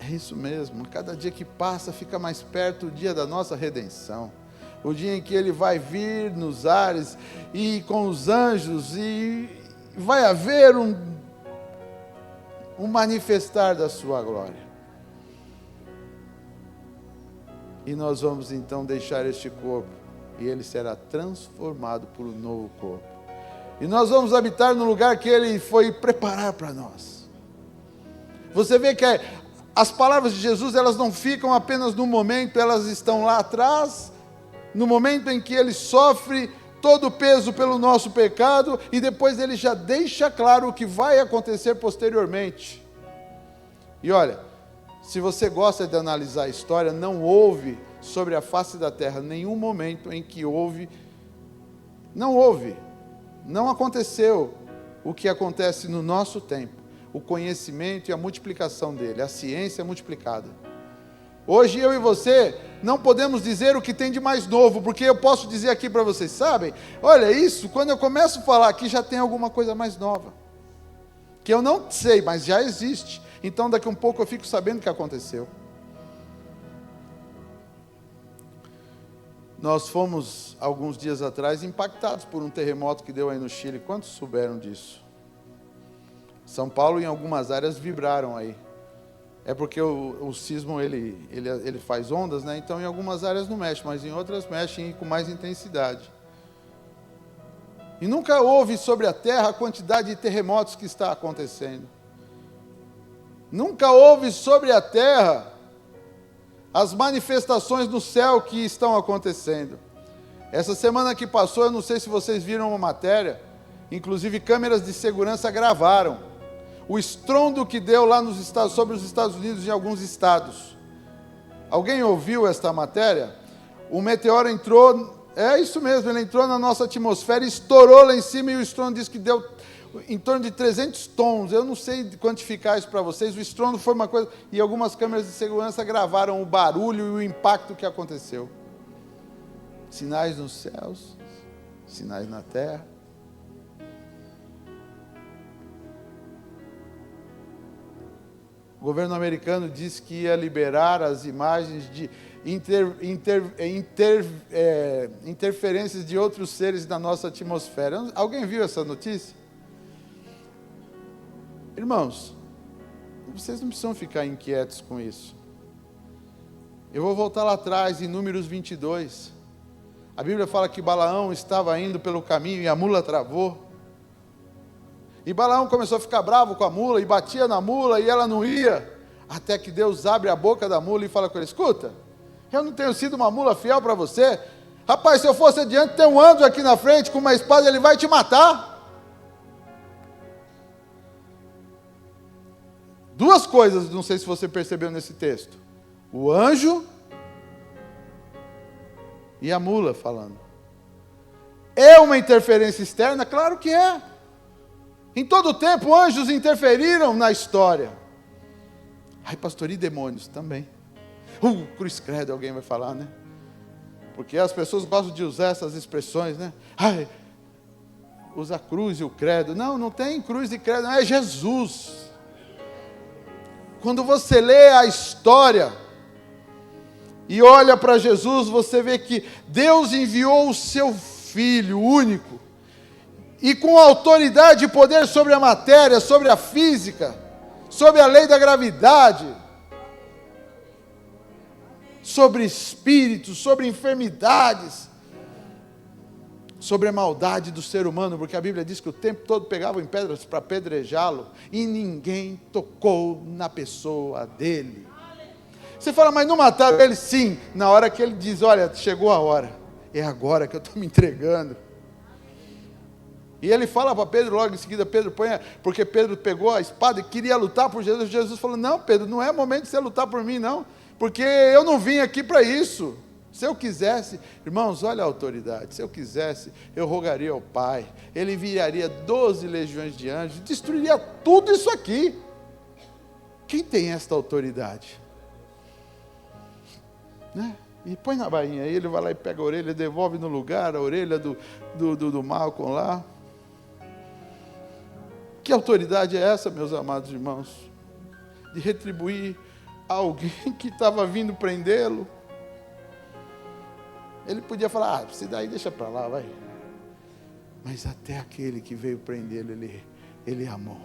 É isso mesmo, cada dia que passa fica mais perto o dia da nossa redenção. O dia em que Ele vai vir nos ares e com os anjos e vai haver um manifestar da sua glória. E nós vamos então deixar este corpo e ele será transformado por um novo corpo. E nós vamos habitar no lugar que Ele foi preparar para nós. Você vê que as palavras de Jesus, elas não ficam apenas no momento, elas estão lá atrás, no momento em que Ele sofre todo o peso pelo nosso pecado, e depois Ele já deixa claro o que vai acontecer posteriormente. E olha, se você gosta de analisar a história, não houve sobre a face da terra nenhum momento em que não aconteceu o que acontece no nosso tempo. O conhecimento e a multiplicação dele, a ciência multiplicada. Hoje eu e você não podemos dizer o que tem de mais novo, porque eu posso dizer aqui para vocês, sabem? Olha isso, quando eu começo a falar aqui já tem alguma coisa mais nova, que eu não sei, mas já existe. Então daqui a um pouco eu fico sabendo o que aconteceu. Nós fomos, alguns dias atrás, impactados por um terremoto que deu aí no Chile. Quantos souberam disso? São Paulo, em algumas áreas, vibraram aí. É porque o sismo, ele faz ondas, né? Então, em algumas áreas não mexe, mas em outras mexem com mais intensidade. E nunca houve sobre a terra a quantidade de terremotos que está acontecendo. Nunca houve sobre a terra as manifestações no céu que estão acontecendo. Essa semana que passou, eu não sei se vocês viram uma matéria, inclusive câmeras de segurança gravaram o estrondo que deu lá sobre os Estados Unidos, em alguns estados. Alguém ouviu esta matéria? O meteoro entrou, é isso mesmo, ele entrou na nossa atmosfera e estourou lá em cima, e o estrondo diz que deu em torno de 300 tons. Eu não sei quantificar isso para vocês. O estrondo foi uma coisa, e algumas câmeras de segurança gravaram o barulho e o impacto que aconteceu. Sinais nos céus, sinais na terra. O governo americano disse que ia liberar as imagens de interferências de outros seres na nossa atmosfera. Alguém viu essa notícia? Irmãos, vocês não precisam ficar inquietos com isso. Eu vou voltar lá atrás, em Números 22. A Bíblia fala que Balaão estava indo pelo caminho e a mula travou. E Balaão começou a ficar bravo com a mula e batia na mula e ela não ia. Até que Deus abre a boca da mula e fala com ele: escuta, eu não tenho sido uma mula fiel para você. Rapaz, se eu fosse adiante, tem um anjo aqui na frente com uma espada, ele vai te matar. Duas coisas, não sei se você percebeu nesse texto: o anjo e a mula falando. É uma interferência externa? Claro que é. Em todo o tempo, anjos interferiram na história. Ai, pastor, e demônios? Também. Cruz credo, alguém vai falar, né? Porque as pessoas gostam de usar essas expressões, né? Ai, usa a cruz e o credo. Não, não tem cruz e credo, não, é Jesus. Quando você lê a história e olha para Jesus, você vê que Deus enviou o seu Filho único, e com autoridade e poder sobre a matéria, sobre a física, sobre a lei da gravidade, sobre espíritos, sobre enfermidades, sobre a maldade do ser humano, porque a Bíblia diz que o tempo todo pegavam em pedras para apedrejá-lo, e ninguém tocou na pessoa dele. Você fala, mas não mataram ele? Sim, na hora que ele diz, olha, chegou a hora, é agora que eu estou me entregando. E ele fala para Pedro, logo em seguida, Pedro põe, porque Pedro pegou a espada e queria lutar por Jesus. Jesus falou, não, Pedro, não é momento de você lutar por mim, não, porque eu não vim aqui para isso. Se eu quisesse, irmãos, olha a autoridade, se eu quisesse, eu rogaria ao Pai, Ele enviaria 12 legiões de anjos, destruiria tudo isso aqui. Quem tem esta autoridade? Né? E põe na bainha, aí ele vai lá e pega a orelha, devolve no lugar, a orelha do Malcolm lá. Que autoridade é essa, meus amados irmãos? De retribuir alguém que estava vindo prendê-lo. Ele podia falar, se daí deixa para lá, vai. Mas até aquele que veio prendê-lo, ele amou.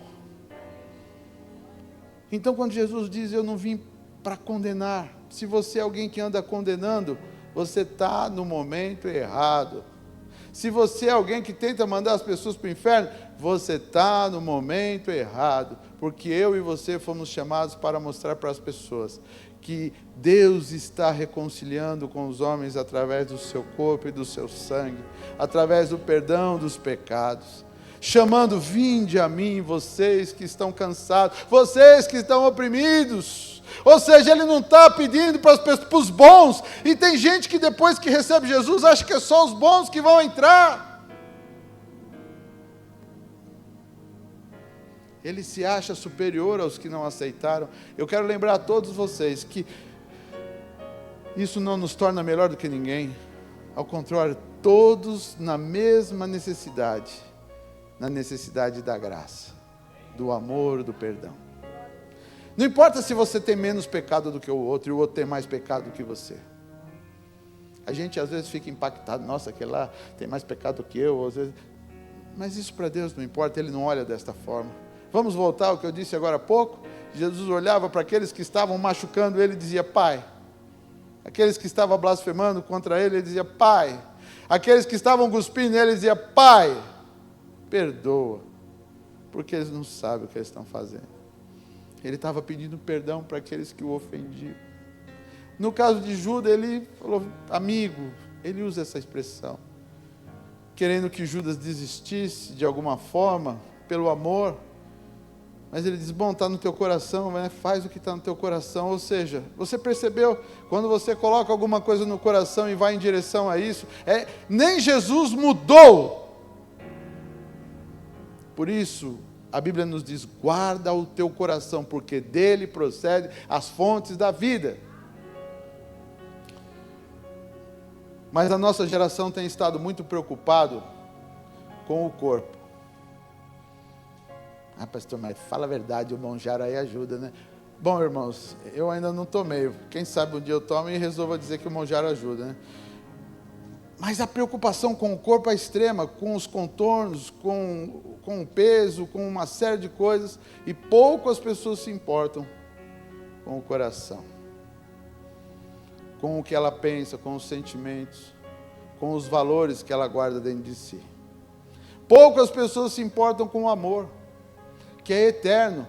Então quando Jesus diz, eu não vim para condenar, se você é alguém que anda condenando, você está no momento errado. Se você é alguém que tenta mandar as pessoas para o inferno, você está no momento errado, porque eu e você fomos chamados para mostrar para as pessoas que Deus está reconciliando com os homens através do seu corpo e do seu sangue, através do perdão dos pecados, chamando, vinde a mim, vocês que estão cansados, vocês que estão oprimidos. Ou seja, ele não está pedindo para os bons, e tem gente que depois que recebe Jesus, acha que é só os bons que vão entrar. Ele se acha superior aos que não aceitaram. Eu quero lembrar a todos vocês que isso não nos torna melhor do que ninguém. Ao contrário, todos na mesma necessidade, na necessidade da graça, do amor, do perdão. Não importa se você tem menos pecado do que o outro, e o outro tem mais pecado do que você. A gente às vezes fica impactado, nossa, aquele lá tem mais pecado do que eu, às vezes. Mas isso para Deus não importa, Ele não olha desta forma. Vamos voltar ao que eu disse agora há pouco. Jesus olhava para aqueles que estavam machucando Ele e dizia, Pai. Aqueles que estavam blasfemando contra Ele, Ele dizia, Pai. Aqueles que estavam cuspindo Ele, dizia, Pai, perdoa, porque eles não sabem o que eles estão fazendo. Ele estava pedindo perdão para aqueles que o ofendiam. No caso de Judas, ele falou, amigo, ele usa essa expressão, querendo que Judas desistisse de alguma forma, pelo amor, mas ele diz, bom, está no teu coração, né? Faz o que está no teu coração. Ou seja, você percebeu, quando você coloca alguma coisa no coração e vai em direção a isso, nem Jesus mudou. Por isso, a Bíblia nos diz, guarda o teu coração, porque dele procede as fontes da vida. Mas a nossa geração tem estado muito preocupado com o corpo. Ah, pastor, mas fala a verdade, o monjar aí ajuda, né? Bom, irmãos, eu ainda não tomei. Quem sabe um dia eu tomo e resolva dizer que o monjar ajuda, né? Mas a preocupação com o corpo é extrema, com os contornos, com o peso, com uma série de coisas, e pouco as pessoas se importam com o coração, com o que ela pensa, com os sentimentos, com os valores que ela guarda dentro de si. Pouco as pessoas se importam com o amor, que é eterno,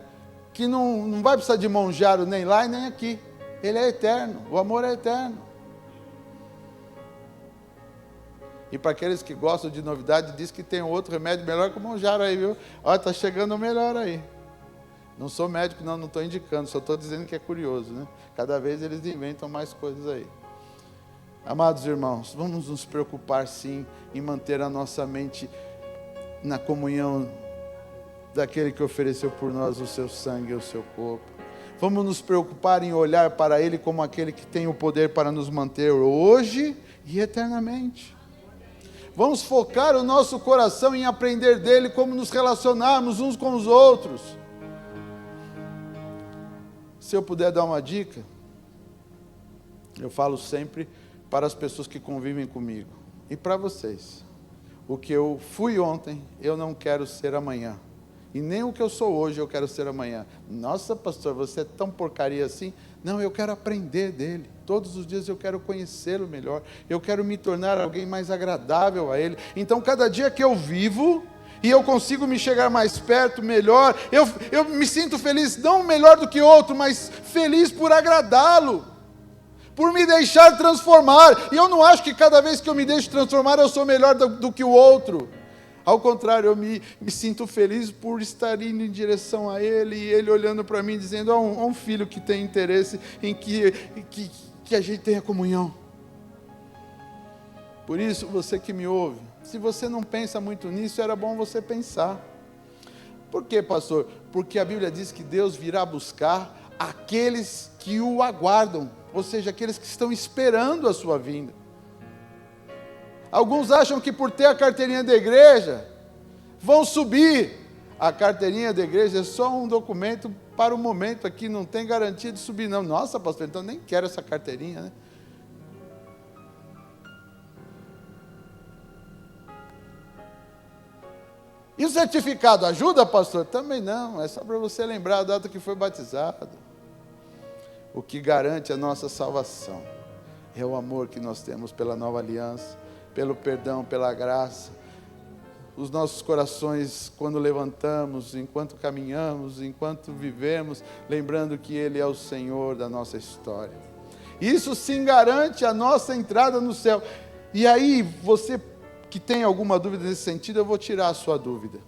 que não vai precisar de monjaro nem lá e nem aqui. Ele é eterno, o amor é eterno. E para aqueles que gostam de novidade, diz que tem outro remédio melhor que o monjaro aí, viu? Olha, está chegando o melhor aí. Não sou médico, não estou indicando, só estou dizendo que é curioso, né? Cada vez eles inventam mais coisas aí. Amados irmãos, vamos nos preocupar sim em manter a nossa mente na comunhão daquele que ofereceu por nós o seu sangue e o seu corpo. Vamos nos preocupar em olhar para Ele como aquele que tem o poder para nos manter hoje e eternamente. Vamos focar o nosso coração em aprender dele como nos relacionarmos uns com os outros. Se eu puder dar uma dica, eu falo sempre para as pessoas que convivem comigo e para vocês. O que eu fui ontem, eu não quero ser amanhã. E nem o que eu sou hoje, eu quero ser amanhã. Nossa, pastor, você é tão porcaria assim? Não, eu quero aprender dele. Todos os dias eu quero conhecê-lo melhor. Eu quero me tornar alguém mais agradável a ele. Então, cada dia que eu vivo, e eu consigo me chegar mais perto, melhor, eu me sinto feliz, não melhor do que outro, mas feliz por agradá-lo, por me deixar transformar. E eu não acho que cada vez que eu me deixo transformar, eu sou melhor do que o outro. Ao contrário, eu me sinto feliz por estar indo em direção a Ele, e Ele olhando para mim, dizendo, um filho que tem interesse em que a gente tenha comunhão. Por isso, você que me ouve, se você não pensa muito nisso, era bom você pensar. Por quê, pastor? Porque a Bíblia diz que Deus virá buscar aqueles que o aguardam, ou seja, aqueles que estão esperando a sua vinda. Alguns acham que por ter a carteirinha da igreja, vão subir. A carteirinha da igreja é só um documento para o momento aqui, não tem garantia de subir não. Nossa, pastor, então nem quero essa carteirinha, né? E o certificado ajuda, pastor? Também não, é só para você lembrar a data que foi batizado. O que garante a nossa salvação é o amor que nós temos pela nova aliança, pelo perdão, pela graça. Os nossos corações, quando levantamos, enquanto caminhamos, enquanto vivemos, lembrando que Ele é o Senhor da nossa história. Isso sim garante a nossa entrada no céu. E aí, você que tem alguma dúvida nesse sentido, eu vou tirar a sua dúvida.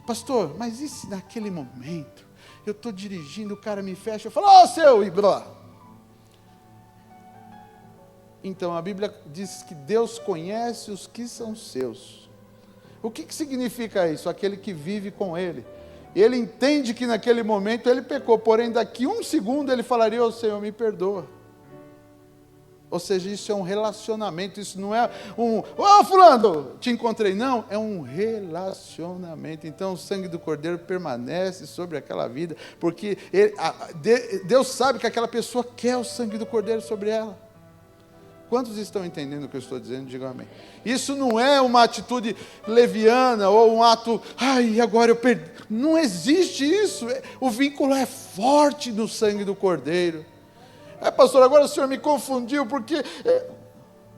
Pastor, mas e se naquele momento eu estou dirigindo, o cara me fecha, eu falo, ô seu, e blá. Então a Bíblia diz que Deus conhece os que são seus. O que significa isso? Aquele que vive com Ele. Ele entende que naquele momento ele pecou, porém daqui um segundo ele falaria, ô Senhor, me perdoa. Ou seja, isso é um relacionamento, isso não é fulano, te encontrei. Não, é um relacionamento. Então o sangue do Cordeiro permanece sobre aquela vida, porque Deus sabe que aquela pessoa quer o sangue do Cordeiro sobre ela. Quantos estão entendendo o que eu estou dizendo? Digam amém. Isso não é uma atitude leviana, ou um ato, agora eu perdi. Não existe isso, o vínculo é forte no sangue do Cordeiro. Pastor, agora o senhor me confundiu, porque...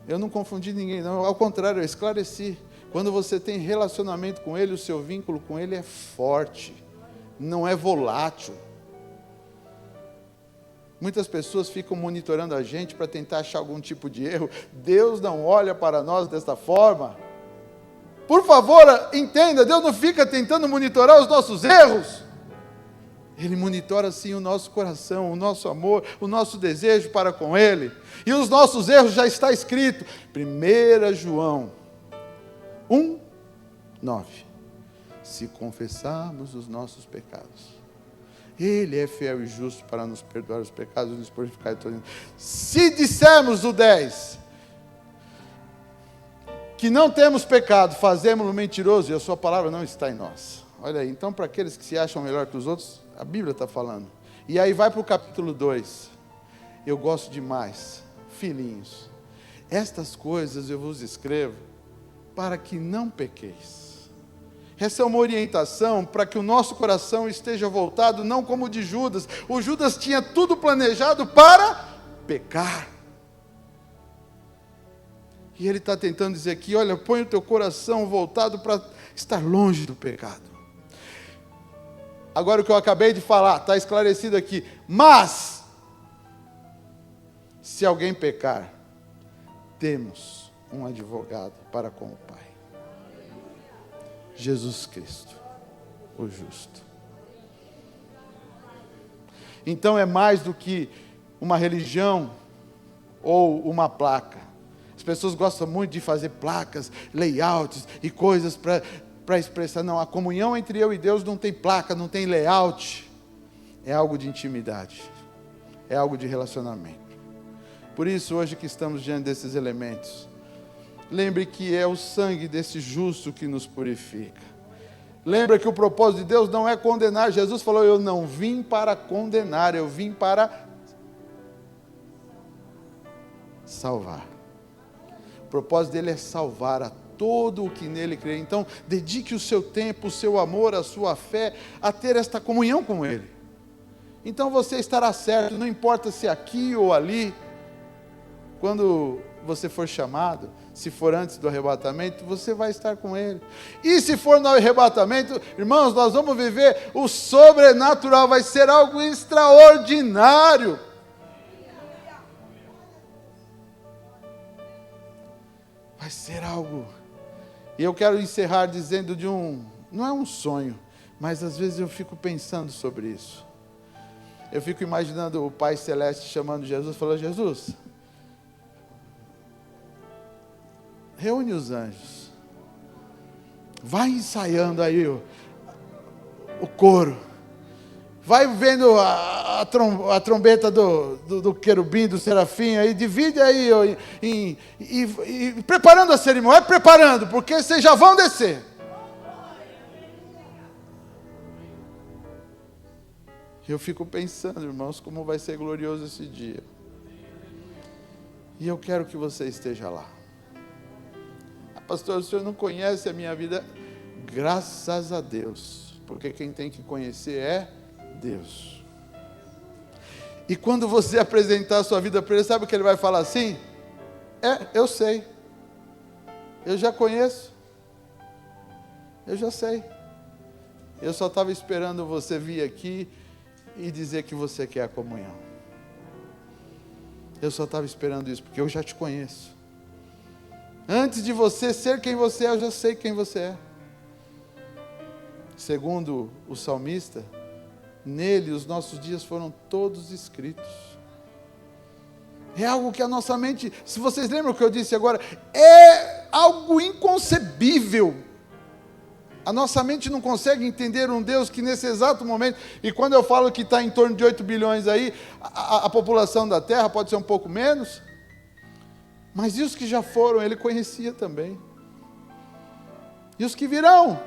Eu não confundi ninguém, não. Ao contrário, eu esclareci. Quando você tem relacionamento com Ele, o seu vínculo com Ele é forte, não é volátil. Muitas pessoas ficam monitorando a gente para tentar achar algum tipo de erro. Deus não olha para nós desta forma. Por favor, entenda, Deus não fica tentando monitorar os nossos erros. Ele monitora sim o nosso coração, o nosso amor, o nosso desejo para com Ele. E os nossos erros já está escrito. 1 João 1:9. Se confessarmos os nossos pecados, Ele é fiel e justo para nos perdoar os pecados e nos purificar de todo. Se dissermos o 10, que não temos pecado, fazemos-lo mentiroso e a sua palavra não está em nós. Olha aí, então para aqueles que se acham melhor que os outros, a Bíblia está falando. E aí vai para o capítulo 2. Eu gosto demais. Filhinhos, estas coisas eu vos escrevo para que não pequeis. Essa é uma orientação para que o nosso coração esteja voltado, não como o de Judas. O Judas tinha tudo planejado para pecar. E ele está tentando dizer aqui, olha, põe o teu coração voltado para estar longe do pecado. Agora o que eu acabei de falar, está esclarecido aqui. Mas, se alguém pecar, temos um advogado para com o Pai. Jesus Cristo, o justo. Então é mais do que uma religião ou uma placa. As pessoas gostam muito de fazer placas, layouts e coisas para expressar. Não, a comunhão entre eu e Deus não tem placa, não tem layout. É algo de intimidade. É algo de relacionamento. Por isso, hoje que estamos diante desses elementos, lembre que é o sangue desse justo que nos purifica. Lembra que o propósito de Deus não é condenar. Jesus falou, eu não vim para condenar, eu vim para salvar. O propósito dele é salvar a todo o que nele crê. Então, dedique o seu tempo, o seu amor, a sua fé, a ter esta comunhão com Ele. Então você estará certo, não importa se aqui ou ali, quando você for chamado, se for antes do arrebatamento, você vai estar com Ele. E se for no arrebatamento, irmãos, nós vamos viver o sobrenatural, vai ser algo extraordinário. Vai ser algo. E eu quero encerrar dizendo não é um sonho, mas às vezes eu fico pensando sobre isso. Eu fico imaginando o Pai Celeste chamando Jesus, falando, Jesus, reúne os anjos, vai ensaiando aí o coro, vai vendo a trombeta do querubim, do serafim, aí divide aí, e preparando a cerimônia, vai preparando, porque vocês já vão descer. Eu fico pensando, irmãos, como vai ser glorioso esse dia. E eu quero que você esteja lá. Pastor, o senhor não conhece a minha vida? Graças a Deus, porque quem tem que conhecer é Deus. E quando você apresentar a sua vida para ele, sabe o que ele vai falar assim? Eu sei, eu já conheço, eu já sei. Eu só estava esperando você vir aqui e dizer que você quer a comunhão. Eu só estava esperando isso, porque eu já te conheço. Antes de você ser quem você é, eu já sei quem você é. Segundo o salmista, nele os nossos dias foram todos escritos. É algo que a nossa mente, se vocês lembram o que eu disse agora, é algo inconcebível. A nossa mente não consegue entender um Deus que nesse exato momento, e quando eu falo que está em torno de 8 bilhões aí, a população da Terra pode ser um pouco menos, mas e os que já foram, ele conhecia também. E os que virão,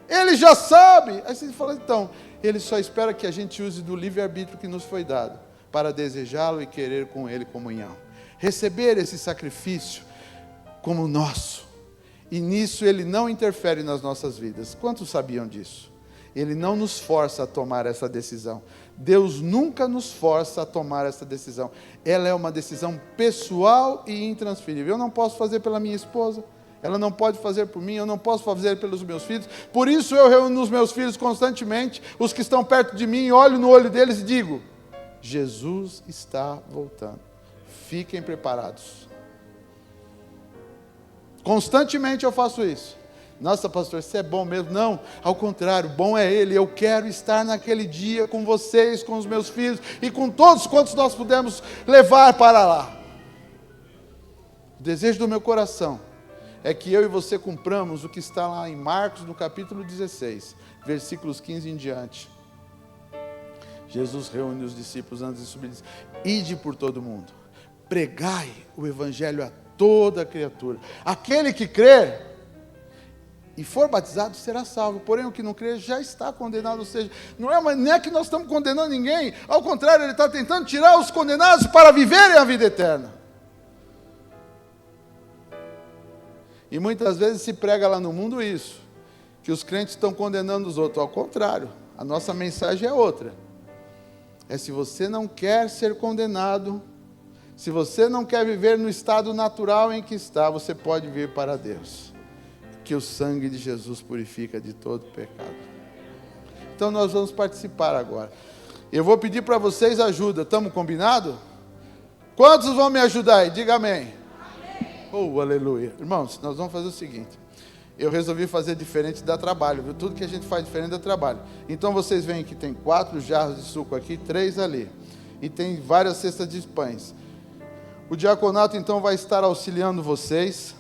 ele já sabe. Aí você fala, então, ele só espera que a gente use do livre-arbítrio que nos foi dado, para desejá-lo e querer com ele comunhão. Receber esse sacrifício como nosso. E nisso ele não interfere nas nossas vidas. Quantos sabiam disso? Ele não nos força a tomar essa decisão. Deus nunca nos força a tomar essa decisão. Ela é uma decisão pessoal e intransferível. Eu não posso fazer pela minha esposa, ela não pode fazer por mim, eu não posso fazer pelos meus filhos. Por isso eu reúno os meus filhos constantemente, os que estão perto de mim, olho no olho deles e digo: Jesus está voltando. Fiquem preparados. Constantemente eu faço isso. Nossa, pastor, isso é bom mesmo? Não, ao contrário, bom é Ele. Eu quero estar naquele dia com vocês, com os meus filhos e com todos quantos nós pudermos levar para lá. O desejo do meu coração é que eu e você cumpramos o que está lá em Marcos, no capítulo 16, versículos 15 em diante. Jesus reúne os discípulos antes de subir e diz: ide por todo mundo, pregai o evangelho a toda criatura. Aquele que crer e for batizado será salvo, porém o que não crer já está condenado. Ou seja, não é que nós estamos condenando ninguém, ao contrário, ele está tentando tirar os condenados para viverem a vida eterna. E muitas vezes se prega lá no mundo isso, que os crentes estão condenando os outros. Ao contrário, a nossa mensagem é outra. É: se você não quer ser condenado, se você não quer viver no estado natural em que está, você pode vir para Deus, que o sangue de Jesus purifica de todo pecado. Então nós vamos participar agora. Eu vou pedir para vocês ajuda, estamos combinados? Quantos vão me ajudar aí? Diga amém. Amém. Oh, aleluia. Irmãos, nós vamos fazer o seguinte: eu resolvi fazer diferente, dá trabalho, viu? Tudo que a gente faz diferente dá trabalho. Então vocês veem que tem 4 jarros de suco aqui, 3 ali, e tem várias cestas de pães. O diaconato então vai estar auxiliando vocês.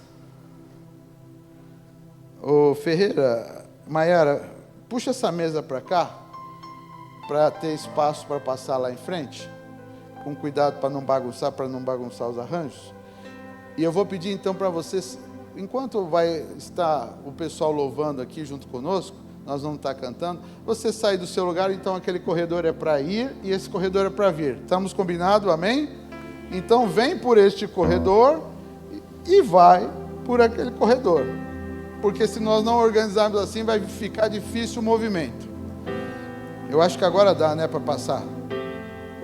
Ô Ferreira, Maiara, puxa essa mesa para cá, para ter espaço para passar lá em frente, com cuidado para não bagunçar os arranjos. E eu vou pedir então para vocês, enquanto vai estar o pessoal louvando aqui junto conosco, nós vamos estar cantando, você sai do seu lugar, então aquele corredor é para ir e esse corredor é para vir. Estamos combinados? Amém? Então vem por este corredor e vai por aquele corredor. Porque se nós não organizarmos assim, vai ficar difícil o movimento. Eu acho que agora dá, né, para passar.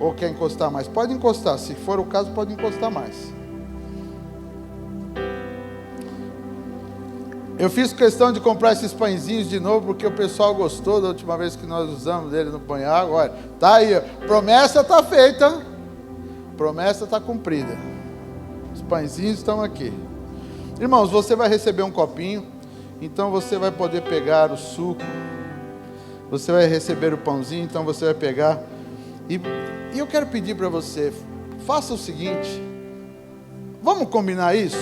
Ou quer encostar mais? Pode encostar, se for o caso, pode encostar mais. Eu fiz questão de comprar esses pãezinhos de novo, porque o pessoal gostou da última vez que nós usamos ele no Põe Água. Olha, tá aí, promessa está feita, promessa está cumprida. Os pãezinhos estão aqui. Irmãos, você vai receber um copinho, então você vai poder pegar o suco, você vai receber o pãozinho, então você vai pegar. E eu quero pedir para você, faça o seguinte, vamos combinar isso?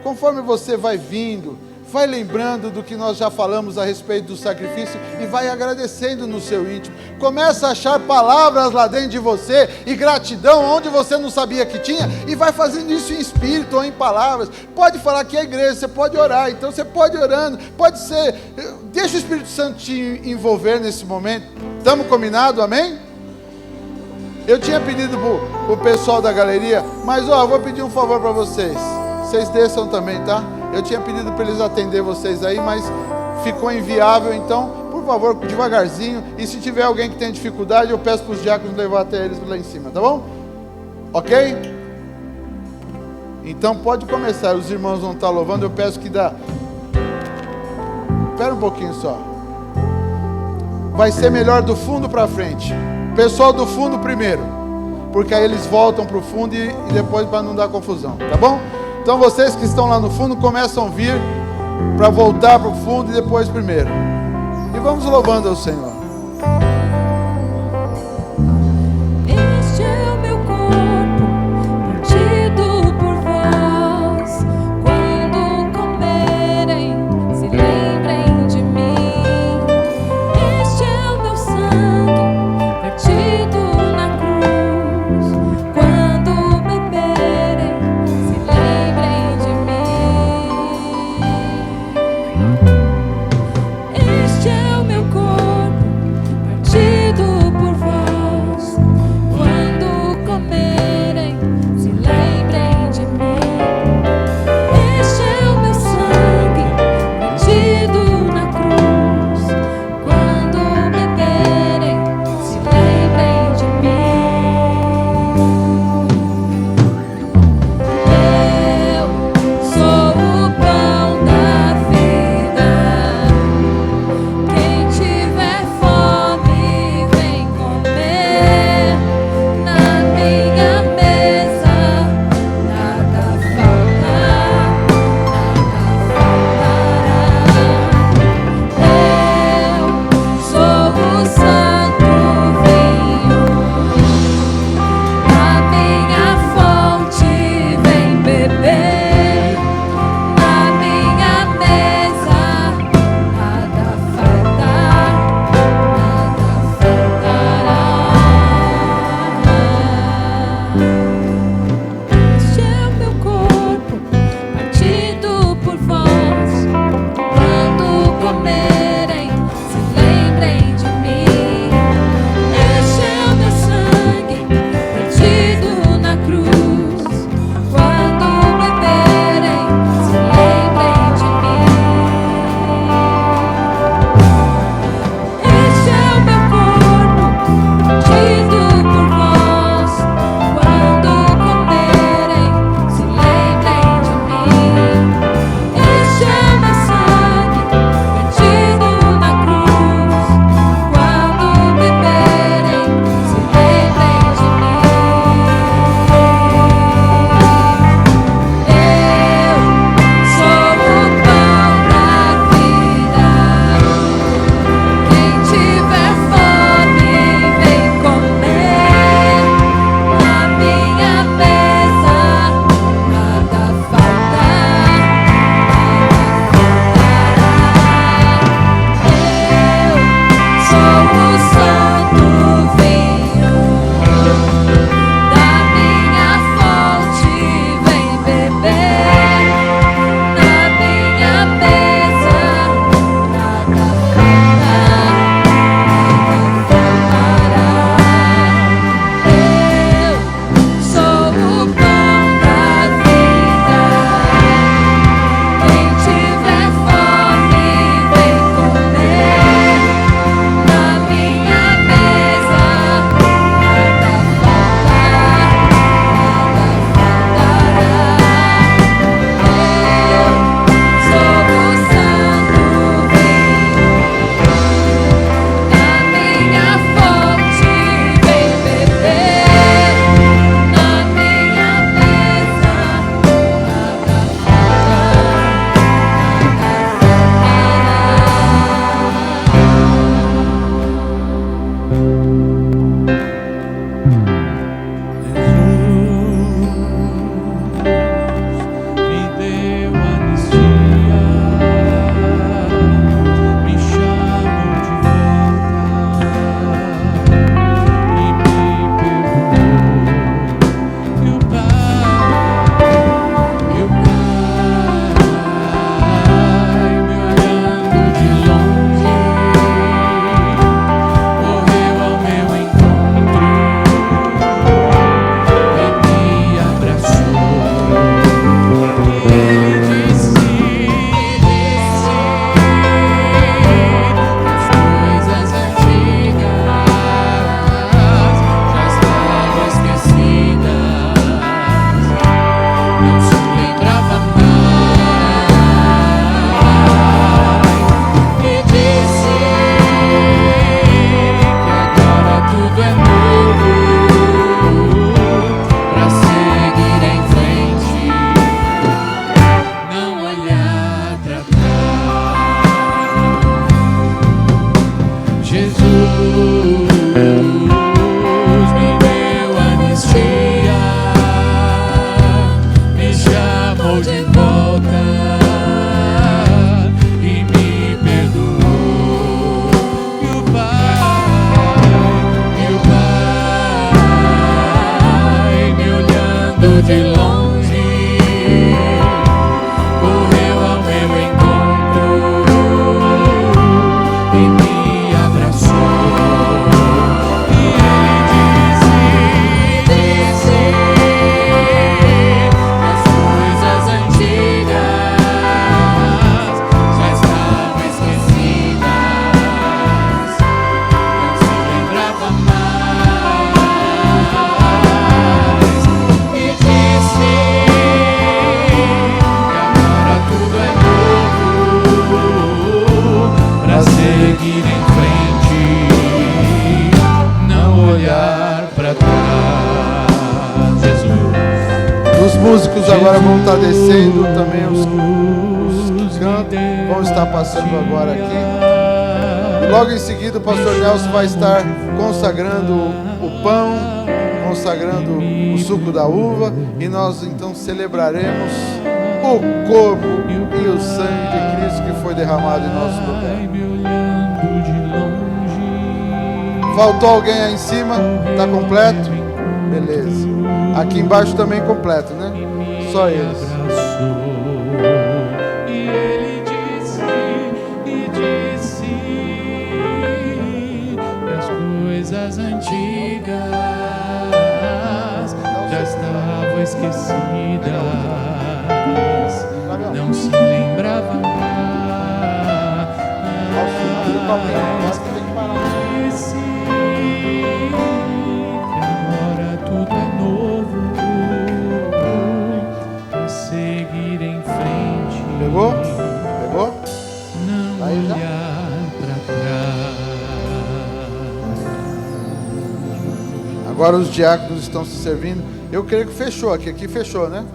Conforme você vai vindo, vai lembrando do que nós já falamos a respeito do sacrifício e vai agradecendo no seu íntimo. Começa a achar palavras lá dentro de você e gratidão onde você não sabia que tinha, e vai fazendo isso em espírito ou em palavras. Pode falar que é igreja, você pode orar, então você pode ir orando, pode ser, deixa o Espírito Santo te envolver nesse momento. Estamos combinados, amém? Eu tinha pedido para o pessoal da galeria, mas eu vou pedir um favor para vocês. Vocês desçam também, tá? Eu tinha pedido para eles atender vocês aí, mas ficou inviável, então, por favor, devagarzinho. E se tiver alguém que tem dificuldade, eu peço para os diáconos levar até eles lá em cima, tá bom? Ok? Então pode começar, os irmãos vão estar louvando, eu peço que dá. Espera um pouquinho só. Vai ser melhor do fundo para frente. Pessoal do fundo primeiro, porque aí eles voltam para o fundo e depois para não dar confusão, tá bom? Então vocês que estão lá no fundo começam a vir para voltar para o fundo e depois primeiro. E vamos louvando ao Senhor. Este é o meu corpo, partido por vós. Quando comerem, se lembrem de mim. Este é o meu sangue, partido na cruz. Quando beberem, se lembrem de mim. Este é o meu corpo, seguir em frente, não olhar para trás. Jesus. Os músicos agora vão estar descendo, também os que cantam vão estar passando agora aqui. E logo em seguida o pastor Nelson vai estar consagrando o pão, consagrando o suco da uva, e nós então celebraremos o corpo e o sangue de Cristo que foi derramado em nosso lugar. Faltou alguém aí em cima? Está completo? Beleza. Aqui embaixo também completo, né? Só eles. E ele disse que as coisas antigas já estavam esquecidas, não se lembrava mais. Disse que agora tudo é novo, pra seguir em frente. Pegou? Pegou? Não Aí já? olhar pra trás. Agora os diáconos estão se servindo. Eu creio que fechou aqui. Aqui fechou, né?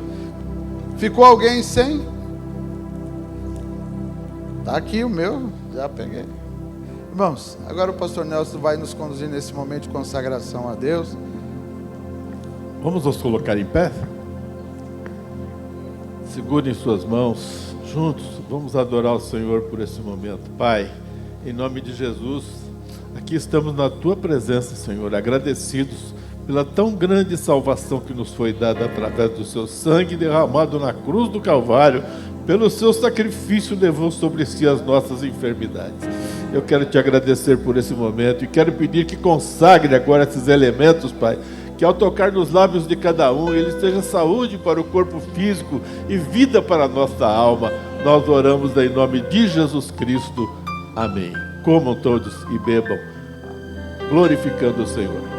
Ficou alguém sem? Tá aqui o meu. Já peguei. Irmãos, agora o pastor Nelson vai nos conduzir nesse momento de consagração a Deus. Vamos nos colocar em pé? Segurem suas mãos, juntos, vamos adorar o Senhor por esse momento. Pai, em nome de Jesus, aqui estamos na Tua presença, Senhor, agradecidos pela tão grande salvação que nos foi dada através do Seu sangue derramado na cruz do Calvário. Pelo Seu sacrifício levou sobre si as nossas enfermidades. Eu quero Te agradecer por esse momento e quero pedir que consagre agora esses elementos, Pai, que ao tocar nos lábios de cada um, ele seja saúde para o corpo físico e vida para a nossa alma. Nós oramos em nome de Jesus Cristo. Amém. Comam todos e bebam, glorificando o Senhor.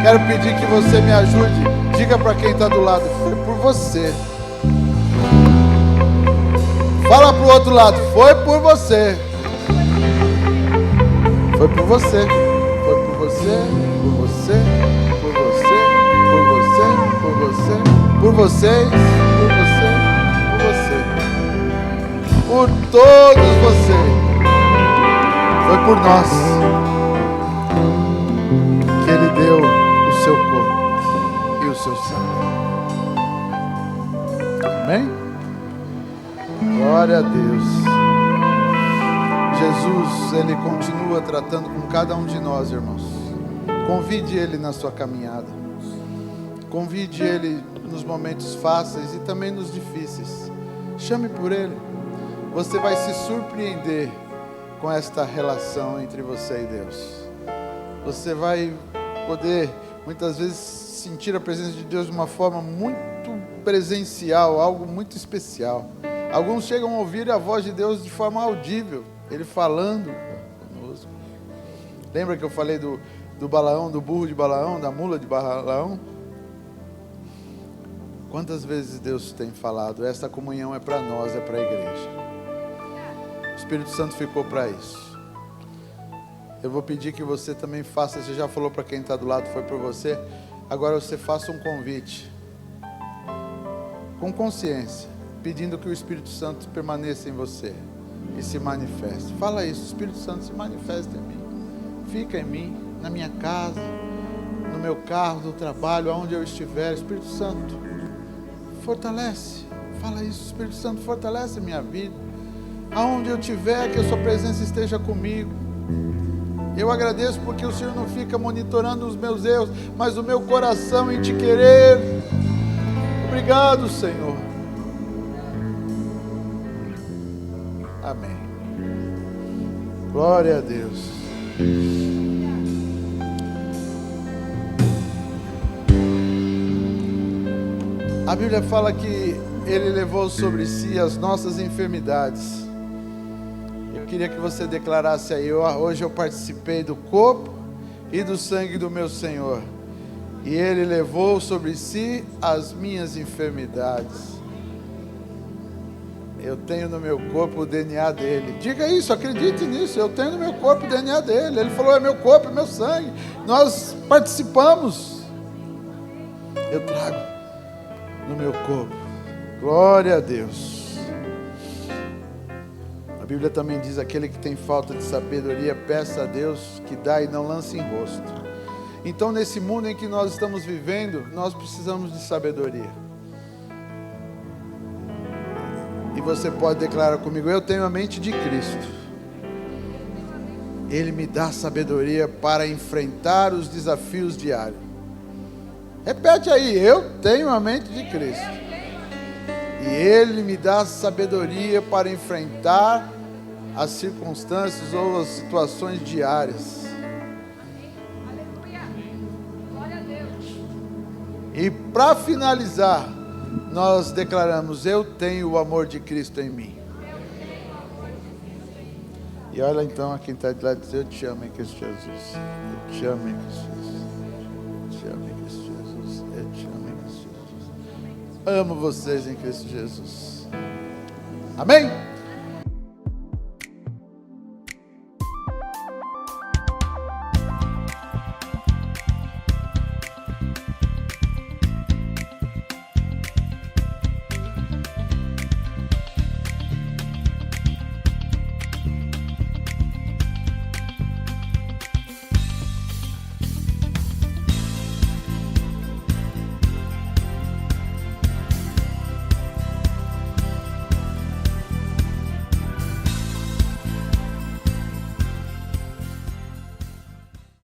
Quero pedir que você me ajude. Diga para quem está do lado: foi por você. Fala para o outro lado: foi por você. Foi por você. Foi por você. Por você. Por você. Por você. Por você. Por vocês. Por você. Por você. Por todos vocês. Foi por nós que Ele deu o seu corpo e o seu sangue. Amém? Glória a Deus. Jesus, Ele continua tratando com cada um de nós, irmãos. Convide Ele na sua caminhada. Convide Ele nos momentos fáceis e também nos difíceis. Chame por Ele. Você vai se surpreender com esta relação entre você e Deus. Você vai poder, muitas vezes, sentir a presença de Deus de uma forma muito presencial, algo muito especial. Alguns chegam a ouvir a voz de Deus de forma audível, Ele falando conosco. Lembra que eu falei do Balaão, do burro de Balaão, da mula de Balaão? Quantas vezes Deus tem falado: esta comunhão é para nós, é para a igreja. O Espírito Santo ficou para isso. Eu vou pedir que você também faça. Você já falou para quem está do lado, foi por você. Agora você faça um convite, com consciência, pedindo que o Espírito Santo permaneça em você e se manifeste. Fala isso: Espírito Santo, se manifesta em mim. Fica em mim, na minha casa, no meu carro, no trabalho, aonde eu estiver. Espírito Santo, fortalece. Fala isso: Espírito Santo, fortalece a minha vida. Aonde eu estiver, que a sua presença esteja comigo. Eu agradeço porque o Senhor não fica monitorando os meus erros, mas o meu coração em te querer. Obrigado, Senhor. Amém. Glória a Deus. A Bíblia fala que Ele levou sobre si as nossas enfermidades. Eu queria que você declarasse aí: hoje eu participei do corpo e do sangue do meu Senhor, e Ele levou sobre si as minhas enfermidades. Eu tenho no meu corpo o DNA dele. Diga isso, acredite nisso. Eu tenho no meu corpo o DNA dele. Ele falou: é meu corpo, é meu sangue. Nós participamos. Eu trago no meu corpo. Glória a Deus. A Bíblia também diz: aquele que tem falta de sabedoria, peça a Deus que dá e não lance em rosto. Então, nesse mundo em que nós estamos vivendo, nós precisamos de sabedoria. E você pode declarar comigo: eu tenho a mente de Cristo. Ele me dá sabedoria para enfrentar os desafios diários. Repete aí: eu tenho a mente de Cristo. E Ele me dá sabedoria para enfrentar as circunstâncias ou as situações diárias. E para finalizar, nós declaramos: eu tenho o amor de Cristo em mim. E olha então a quem está de lá e diz: eu te amo em Cristo Jesus. Eu te amo em Cristo Jesus. Eu te amo em Cristo Jesus. Eu te amo em Cristo Jesus. Amo vocês em Cristo Jesus. Amém?